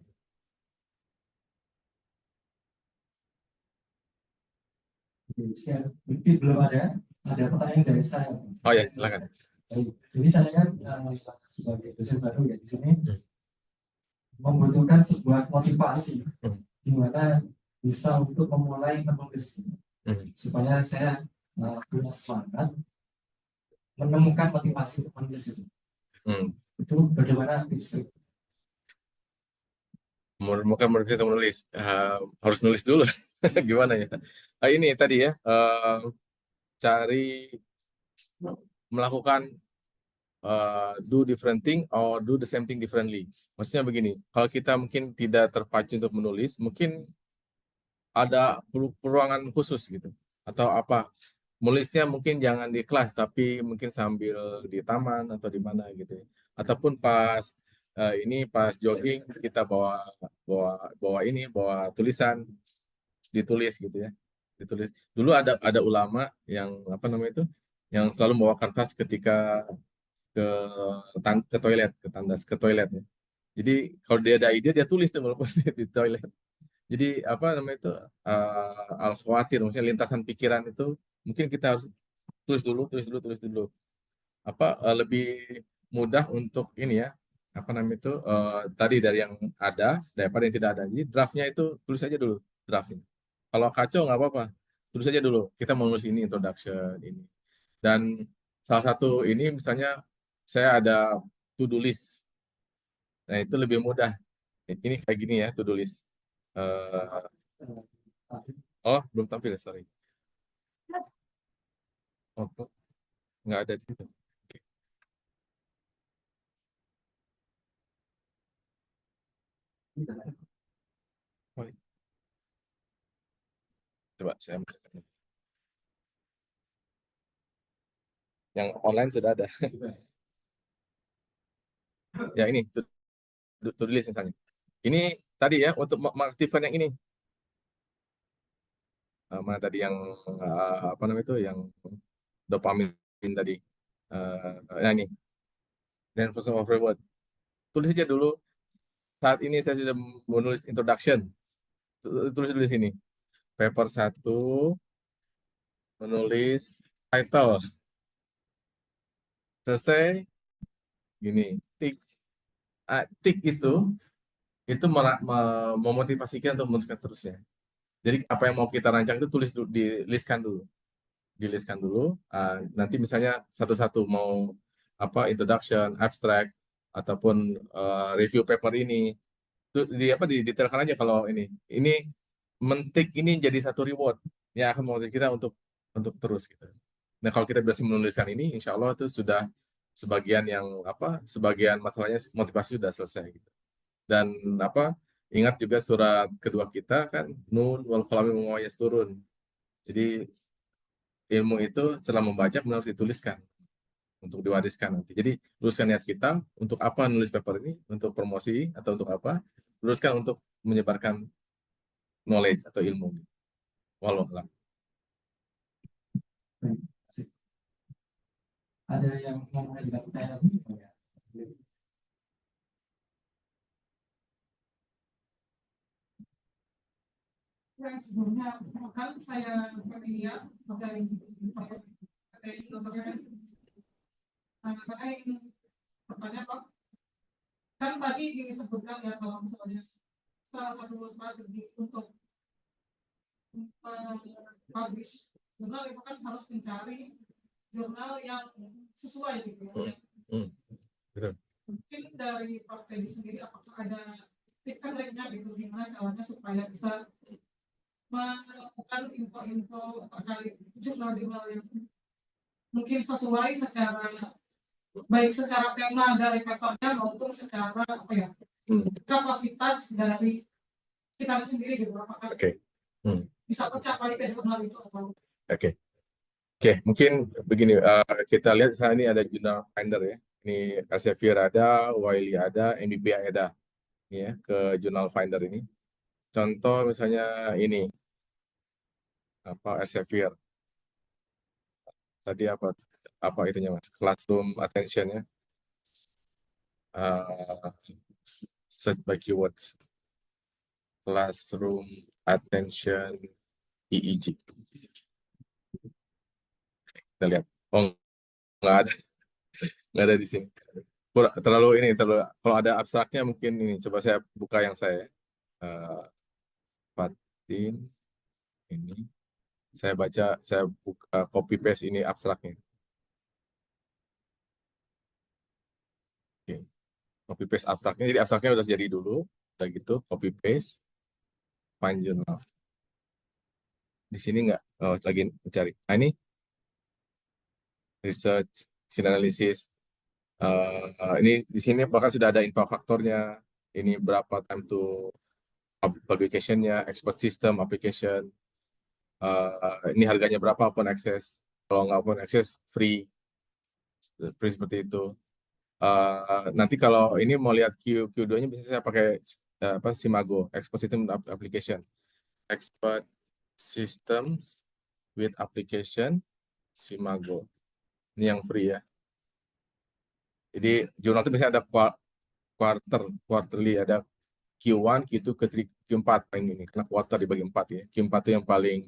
Mungkin belum ada pertanyaan dari saya. Oh ya, silakan. Jadi saya kan sebagai dosen baru ya di sini membutuhkan sebuah motivasi di mana bisa untuk memulai menulis supaya saya punya semangat menemukan motivasi untuk menulis itu. Itu bagaimana tips? Bukan motivasi untuk menulis, harus nulis dulu. Gimana ya? Ini tadi ya, cari melakukan do different thing or do the same thing differently. Maksudnya begini, kalau kita mungkin tidak terpacu untuk menulis, mungkin ada peluangan khusus gitu, atau apa? Menulisnya mungkin jangan di kelas, tapi mungkin sambil di taman atau di mana gitu ya. Ataupun pas jogging kita bawa tulisan, ditulis gitu ya. ditulis. Dulu ada ulama yang apa namanya itu, yang selalu bawa kertas ketika ke ke toilet, ke tandas ke toilet ya. Jadi kalau dia ada ide dia tulis tuh walaupun di toilet. Jadi apa namanya itu, al khawatir, maksudnya lintasan pikiran itu mungkin kita harus tulis dulu. Apa lebih mudah untuk ini ya, apa namanya itu, tadi dari yang ada daripada yang tidak ada. Jadi draftnya itu tulis aja dulu draftnya. Kalau kacau nggak apa-apa, tulis aja dulu. Kita mau nulis ini introduction ini. Dan salah satu ini misalnya saya ada to-do list. Nah itu lebih mudah. Ini kayak gini ya to-do list. Eh, oh belum tampil sorry. Oh kok nggak ada di situ. Oke. Oh, coba saya masukkan. Yang online sudah ada. Ya ini to-do list misalnya. Ini tadi ya untuk mengaktifkan yang ini. Mana tadi yang apa namanya itu yang dopamin tadi. Nah ini reinforcement of reward. Tulis aja dulu. Saat ini saya sudah menulis introduction. Tulis dulu di sini. Paper 1 menulis title. Selesai gini. Tik itu memotivasikan untuk meneruskan terusnya. Jadi apa yang mau kita rancang itu tulis dulu, dilistkan dulu. Nanti misalnya satu-satu mau apa introduction, abstract ataupun review paper ini itu didetailkan aja. Kalau ini mentik ini jadi satu reward yang akan memotivasi kita untuk terus gitu. Nah kalau kita berhasil menuliskan ini, insya Allah itu sudah sebagian masalahnya motivasi sudah selesai gitu. Dan ingat juga surat kedua kita kan nun wal qalami wa ma yasturun. Jadi ilmu itu setelah membaca harus dituliskan untuk diwariskan nanti. Jadi tuliskan niat kita untuk apa nulis paper ini, untuk promosi atau untuk apa? Tuliskan untuk menyebarkan knowledge atau ilmu. Walau alam. Ada yang mau mengajukan pertanyaan lagi Pak, ya? Yang sebelumnya kan saya lihat dari introduction, saya ingin bertanya Pak, kan tadi disebutkan ya kalau misalnya salah satu strategi untuk publish jurnal itu kan harus mencari jurnal yang sesuai gitu ya. Betul. Mungkin dari Pak Teddy sendiri apakah ada tips and triknya gitu gimana caranya supaya bisa menemukan info-info terkait jurnal-jurnal yang mungkin sesuai baik secara tema dari papernya maupun secara kapasitas dari kita sendiri gitu, apakah bisa tercapai ke jurnal itu atau Oke, mungkin begini, kita lihat saat ini ada jurnal finder ya. Ini Elsevier ada, Wiley ada, MBBI ada, ini ya ke jurnal finder ini. Contoh misalnya ini Elsevier. Tadi apa itunya Mas? Classroom attention ya. Search by keywords. Classroom attention EEG. Kita lihat. Oh, nggak ada di sini. Terlalu kalau ada abstraknya mungkin ini. Coba saya buka yang saya. Fatin ini. Saya buka copy paste ini abstraknya. Oke. Copy paste abstraknya. Jadi abstraknya udah jadi dulu. Udah gitu copy paste. Find journal. Di sini nggak lagi mencari. Nah, ini research, analysis. Ini di sini bahkan sudah ada info faktornya. Ini berapa time to publication-nya, expert system, application. Ini harganya berapa open access. Kalau nggak open access, free seperti itu. Nanti kalau ini mau lihat Q2-nya bisa saya pakai Simago, expert system application. Expert Systems with Application Simago. Ini yang free ya. Jadi jurnal itu biasanya ada quarterly, ada Q1, Q2, Q3, Q4 paling ini. Karena quarter dibagi 4 ya. Q4 itu yang paling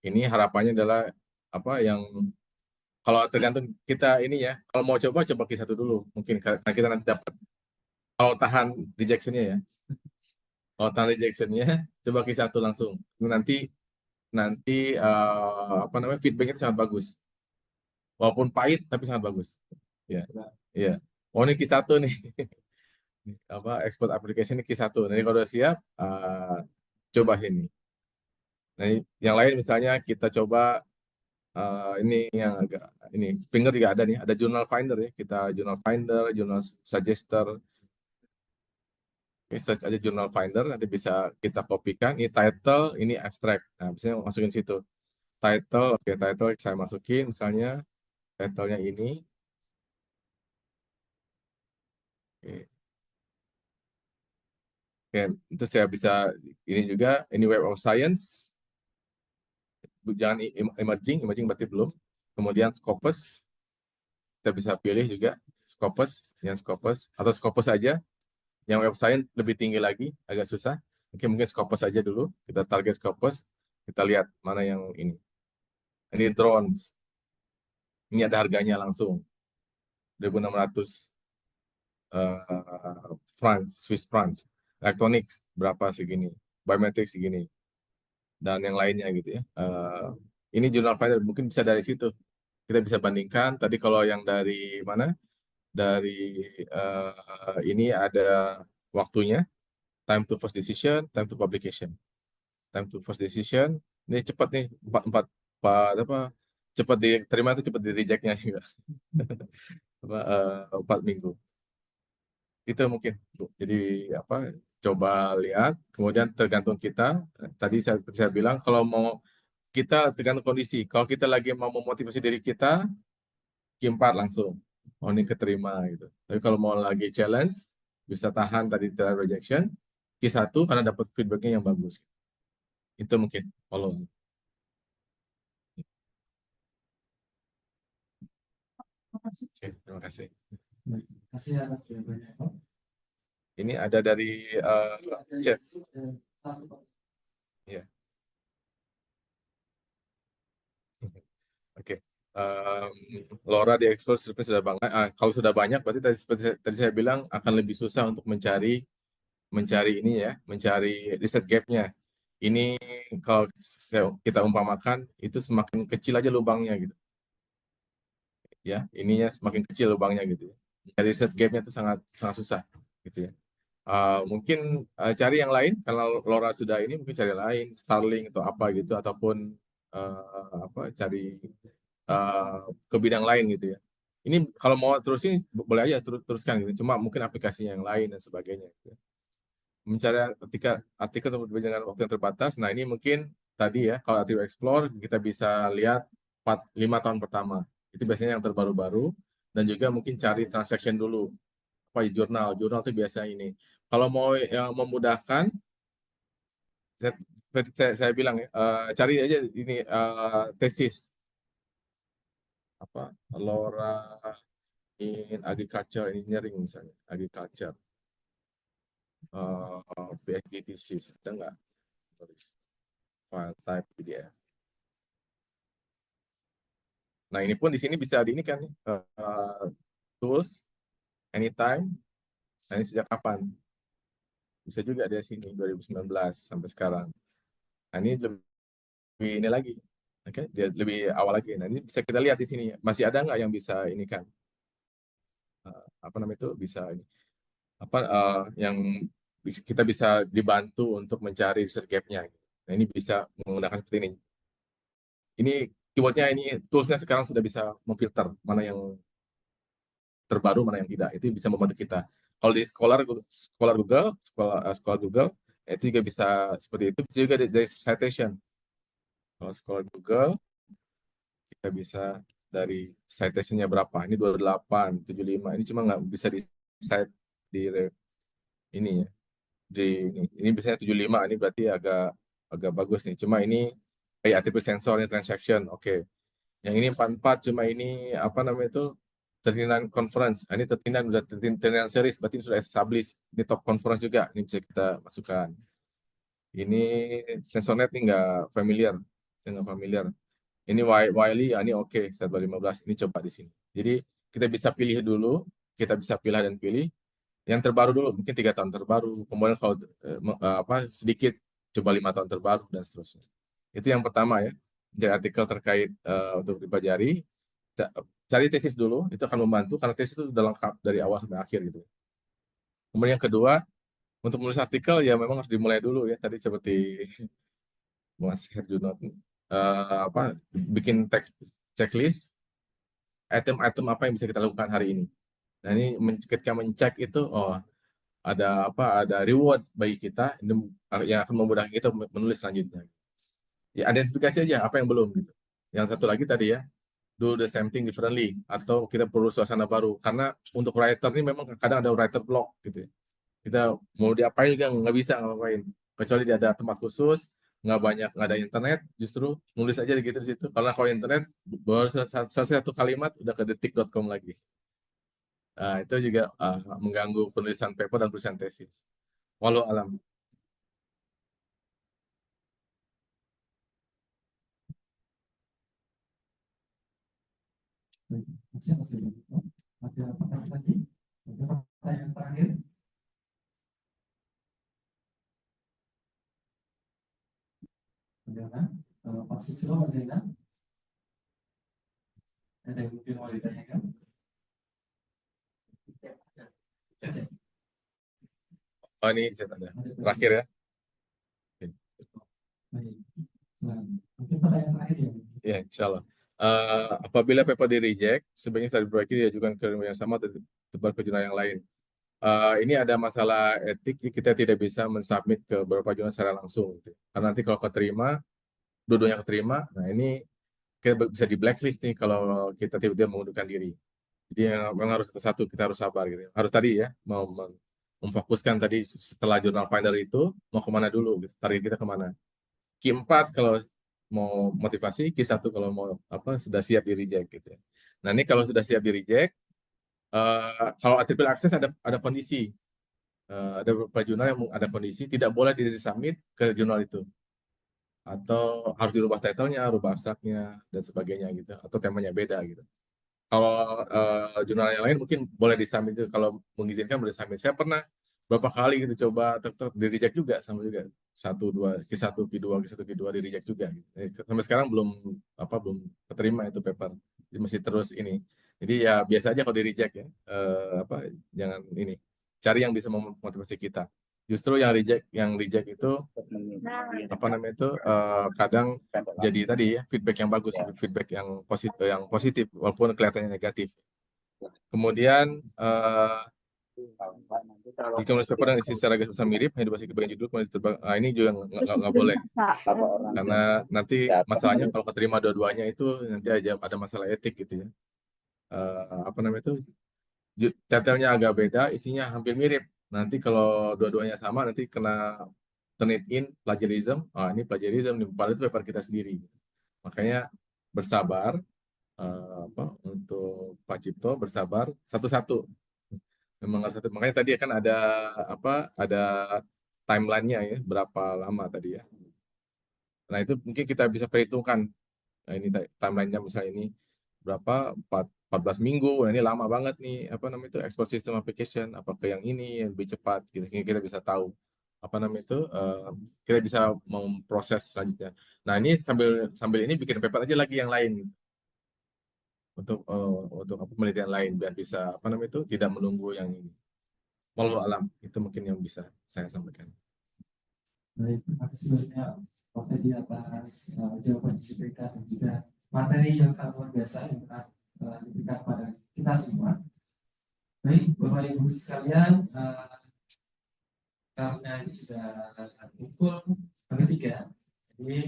ini harapannya adalah apa yang kalau tergantung kita ini ya. Kalau mau coba Q1 dulu. Mungkin karena kita nanti dapat kalau tahan rejection-nya ya. Kalau tahan rejection-nya coba Q1 langsung. Nanti apa namanya feedback itu sangat bagus. Walaupun pahit tapi sangat bagus. Ya. Iya. Oh ini Q1 nih. Apa export application ini Q1. Nanti kalau udah siap coba ini. Nah, yang lain misalnya kita coba ini yang agak ini Springer juga ada nih, ada Journal Finder ya. Kita Journal Finder, Journal Suggester. Oke, search aja Journal Finder, nanti bisa kita kopikan. Ini title, ini abstract. Nah, biasanya masukin situ. Title, oke, title saya masukin, misalnya title-nya ini. Oke. Oke, itu saya bisa ini juga, ini Web of Science. Jangan emerging berarti belum. Kemudian Scopus, kita bisa pilih juga Scopus, yang Scopus, atau Scopus aja. Yang Web Science lebih tinggi lagi, agak susah. Oke, mungkin Scopus aja dulu. Kita target Scopus, kita lihat mana yang ini. Ini drones. Ini ada harganya langsung. 1.600 Swiss francs. Electronics berapa segini. Biometrics segini. Dan yang lainnya gitu ya. Ini Journal Finder mungkin bisa dari situ. Kita bisa bandingkan. Tadi kalau yang dari mana? Dari ini ada waktunya. Time to first decision, time to publication. Time to first decision, ini cepat nih, empat apa? Cepat diterima itu cepat di rejectnya juga. 4 minggu. Itu mungkin, Bu. Jadi apa? Coba lihat, kemudian tergantung kita. Tadi saya bilang kalau mau kita tergantung kondisi. Kalau kita lagi mau memotivasi diri kita, Q4 langsung. Oh ini keterima gitu. Tapi kalau mau lagi challenge, bisa tahan tadi trial rejection, Q1 karena dapat feedbacknya yang bagus. Itu mungkin kalau oke, terima kasih. Terima kasih atas jawabannya, Pak. Ini ada dari chat. Satu, Pak. Ya. Oke. Laura di Explore sudah banyak. Kalau sudah banyak, berarti seperti tadi saya bilang akan lebih susah untuk mencari ini ya, mencari riset gap-nya. Ini kalau kita umpamakan itu semakin kecil aja lubangnya gitu. Ya, ininya semakin kecil lubangnya gitu. Mencari riset gap-nya itu sangat susah gitu ya. Mungkin cari yang lain kalau Laura sudah ini mungkin cari lain Starlink atau apa gitu ataupun apa cari ke bidang lain gitu ya. Ini kalau mau terusin boleh aja teruskan gitu. Cuma mungkin aplikasinya yang lain dan sebagainya. Gitu. Mencari ketika artikel dengan waktu yang terbatas. Nah ini mungkin tadi ya kalau artikel explore kita bisa lihat 5 tahun pertama. Itu biasanya yang terbaru-baru dan juga mungkin cari transaction dulu. Apa jurnal itu biasa ini. Kalau mau yang memudahkan, saya bilang ya, cari aja ini tesis apa Laura in agriculture engineering misalnya, agriculture PhD thesis ada nggak? Tulis file type PDF. Nah ini pun di sini bisa di ini kan tools anytime. Nah ini sejak kapan? Bisa juga dari sini 2019 sampai sekarang. Nah ini lebih ini lagi, oke? Dia lebih awal lagi. Nah ini bisa kita lihat di sini masih ada nggak yang bisa ini kan? Apa namanya itu bisa ini apa yang kita bisa dibantu untuk mencari research gap-nya. Nah ini bisa menggunakan seperti ini. Ini keywordnya ini toolsnya sekarang sudah bisa memfilter mana yang terbaru mana yang tidak. Itu bisa membantu kita. Kalau di Scholar Google itu juga bisa seperti itu. Bisa juga dari citation. Kalau Scholar Google kita bisa dari citation-nya berapa. Ini 28, 75. Ini cuma nggak bisa di cite di ini ya. Ini biasanya 75, ini berarti agak bagus nih. Cuma ini ATP sensor ini transaction, oke. Yang ini 44 cuma ini apa namanya itu 39 conference. Ini 39 udah 39 series, berarti sudah established. Ini top conference juga, ini bisa kita masukkan. Ini SensorNet ini nggak familiar, saya nggak familiar. Ini Wiley, ini oke, set 15. Ini coba di sini. Jadi kita bisa pilih dulu, kita bisa pilih dan pilih. Yang terbaru dulu, mungkin 3 tahun terbaru. Kemudian kalau sedikit, coba 5 tahun terbaru dan seterusnya. Itu yang pertama ya. Jadi artikel terkait untuk dipelajari. Cari tesis dulu, itu akan membantu karena tesis itu sudah lengkap dari awal sampai akhir gitu. Kemudian yang kedua, untuk menulis artikel ya memang harus dimulai dulu ya. Tadi seperti Mas Herjunot bikin checklist item-item apa yang bisa kita lakukan hari ini. Nah ini ketika mencek itu, ada reward bagi kita yang akan memudahkan kita menulis selanjutnya. Ya identifikasi aja apa yang belum gitu. Yang satu lagi tadi ya, do the same thing differently, atau kita perlu suasana baru karena untuk writer ini memang kadang ada writer block gitu ya. Kita mau diapain juga nggak bisa ngapain kecuali dia ada tempat khusus, nggak ada internet, justru nulis aja gitu di situ. Karena kalau internet baru selesai satu kalimat udah ke detik.com lagi. Nah, itu juga mengganggu penulisan paper dan penulisan tesis. Walau alam. Masih ada pertanyaan lagi? Ada pertanyaan terakhir? Bagaimana? Pak Susilo, Mas Zainal? Ada yang mungkin mau ditanyakan? Oh ini saya ada. Terakhir ya. Baik. Mungkin pertanyaan terakhir ya? Ya, insya Allah. Apabila paper di reject, sebaiknya setelah diperbaiki diajukan ke yang sama atau tebar ke jurnal yang lain. Ini ada masalah etik, kita tidak bisa mensubmit ke beberapa jurnal secara langsung. Gitu. Karena nanti kalau keterima, dua-duanya keterima, nah ini kita bisa di blacklist nih kalau kita tiba-tiba mengundurkan diri. Jadi yang harus satu kita harus sabar gitu. Harus tadi ya mau memfokuskan tadi setelah jurnal finder itu mau kemana dulu, gitu. Target kita kemana. Q4 kalau mau motivasi, Q1 kalau mau sudah siap di reject gitu. Nah ini kalau sudah siap di reject, kalau triple access ada kondisi, ada beberapa jurnal yang ada kondisi tidak boleh di submit ke jurnal itu, atau harus dirubah title-nya, rubah abstraknya dan sebagainya gitu, atau temanya beda gitu. Kalau jurnal yang lain mungkin boleh disubmit, kalau mengizinkan boleh disubmit. Saya pernah berapa kali gitu coba di reject juga sama juga 1, 2, Q1, Q2, Q1, Q2 di reject juga. Sampai sekarang belum keterima itu paper. Jadi masih terus ini. Jadi ya biasa aja kalau di reject ya. Jangan ini. Cari yang bisa memotivasi kita. Justru yang reject itu kadang jadi tadi ya feedback yang bagus, feedback yang positif walaupun kelihatannya negatif. Kemudian jika menulis paper dan isi secara garis besar mirip, hanya dibahas ke bagian judul, kemudian diterbang. Ini juga nggak boleh, karena nanti masalahnya kalau keterima dua-duanya itu nanti aja ada masalah etik gitu ya. Title-nya agak beda, isinya hampir mirip. Nanti kalau dua-duanya sama, nanti kena Turnitin plagiarism. Ini plagiarism, padahal itu paper kita sendiri. Makanya bersabar, untuk Pak Cipto bersabar satu-satu. Memang harus satu. Makanya tadi kan ada timeline-nya ya, berapa lama tadi ya. Nah itu mungkin kita bisa perhitungkan. Nah, ini timeline-nya misalnya ini berapa 14 minggu. Nah, ini lama banget nih export system application, apakah yang ini yang lebih cepat gitu. Kita bisa tahu kita bisa memproses selanjutnya. Nah ini sambil ini bikin paper aja lagi yang lain untuk penelitian lain biar bisa tidak menunggu yang ini. Wallahu alam, itu mungkin yang bisa saya sampaikan. Baik, terima kasih banyak Pak Fedi atas jawaban yang diberikan dan juga materi yang sangat luar biasa yang telah diberikan pada kita semua. Baik, Bapak Ibu sekalian, karena ini sudah pukul 3, jadi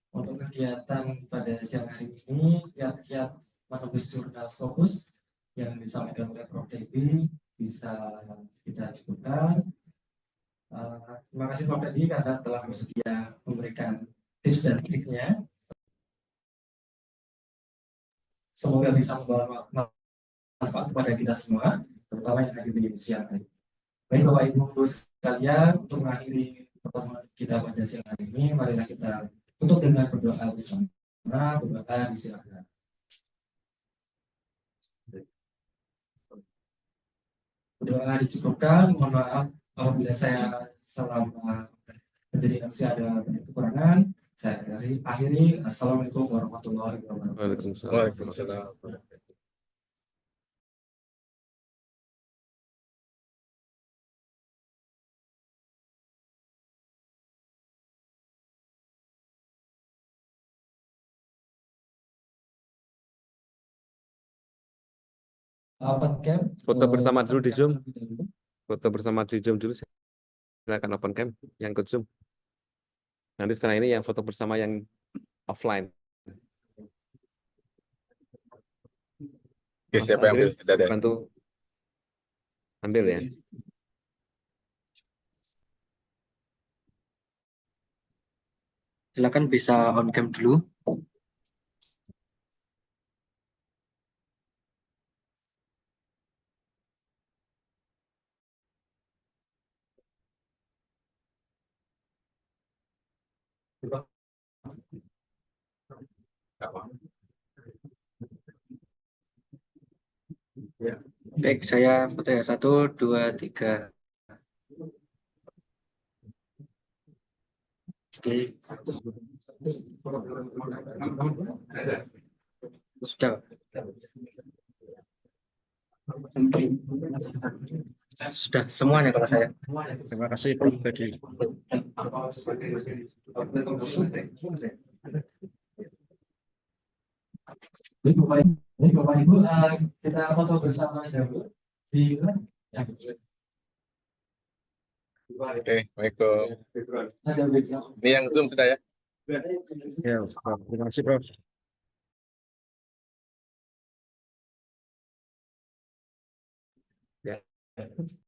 untuk kegiatan pada siang hari ini, kiat-kiat menembus jurnal Scopus yang disampaikan oleh Prof. Devi bisa kita cukupkan. Terima kasih Prof. Devi karena telah bersedia memberikan tips dan triknya. semoga bisa membawa manfaat kepada kita semua, terutama yang hadir di siang hari. Baik Bapak Ibu sekalian, untuk mengakhiri pertemuan kita pada siang hari ini, marilah kita tutup dengan berdoa bersama. Berdoa disilakan. Berdoa dicukupkan. Mohon maaf apabila saya selama menjadi manusia ada banyak kekurangan. Saya akhiri. Assalamualaikum warahmatullahi wabarakatuh. Waalaikumsalam. Waalaikumsalam. Open cam. Foto bersama dulu di Zoom. terlebih dahulu. Foto bersama di Zoom dulu. Silakan open cam yang ke Zoom. Nanti setelah ini yang foto bersama yang offline. Oke, siapa yang ambil? Sudah ada. Bantu ambil ya. Silakan bisa on cam dulu. Baik, saya foto ya 1, 2, 3. Oke. Sudah. Sudah semuanya kalau saya. Terima kasih Prof. Bedi. Baik Bapak Ibu, kita foto bersama dahulu di ya. Oke, Waalaikumsalam. Ada background. Ini yang Zoom sudah ya? Ya, terima kasih Prof. Ya.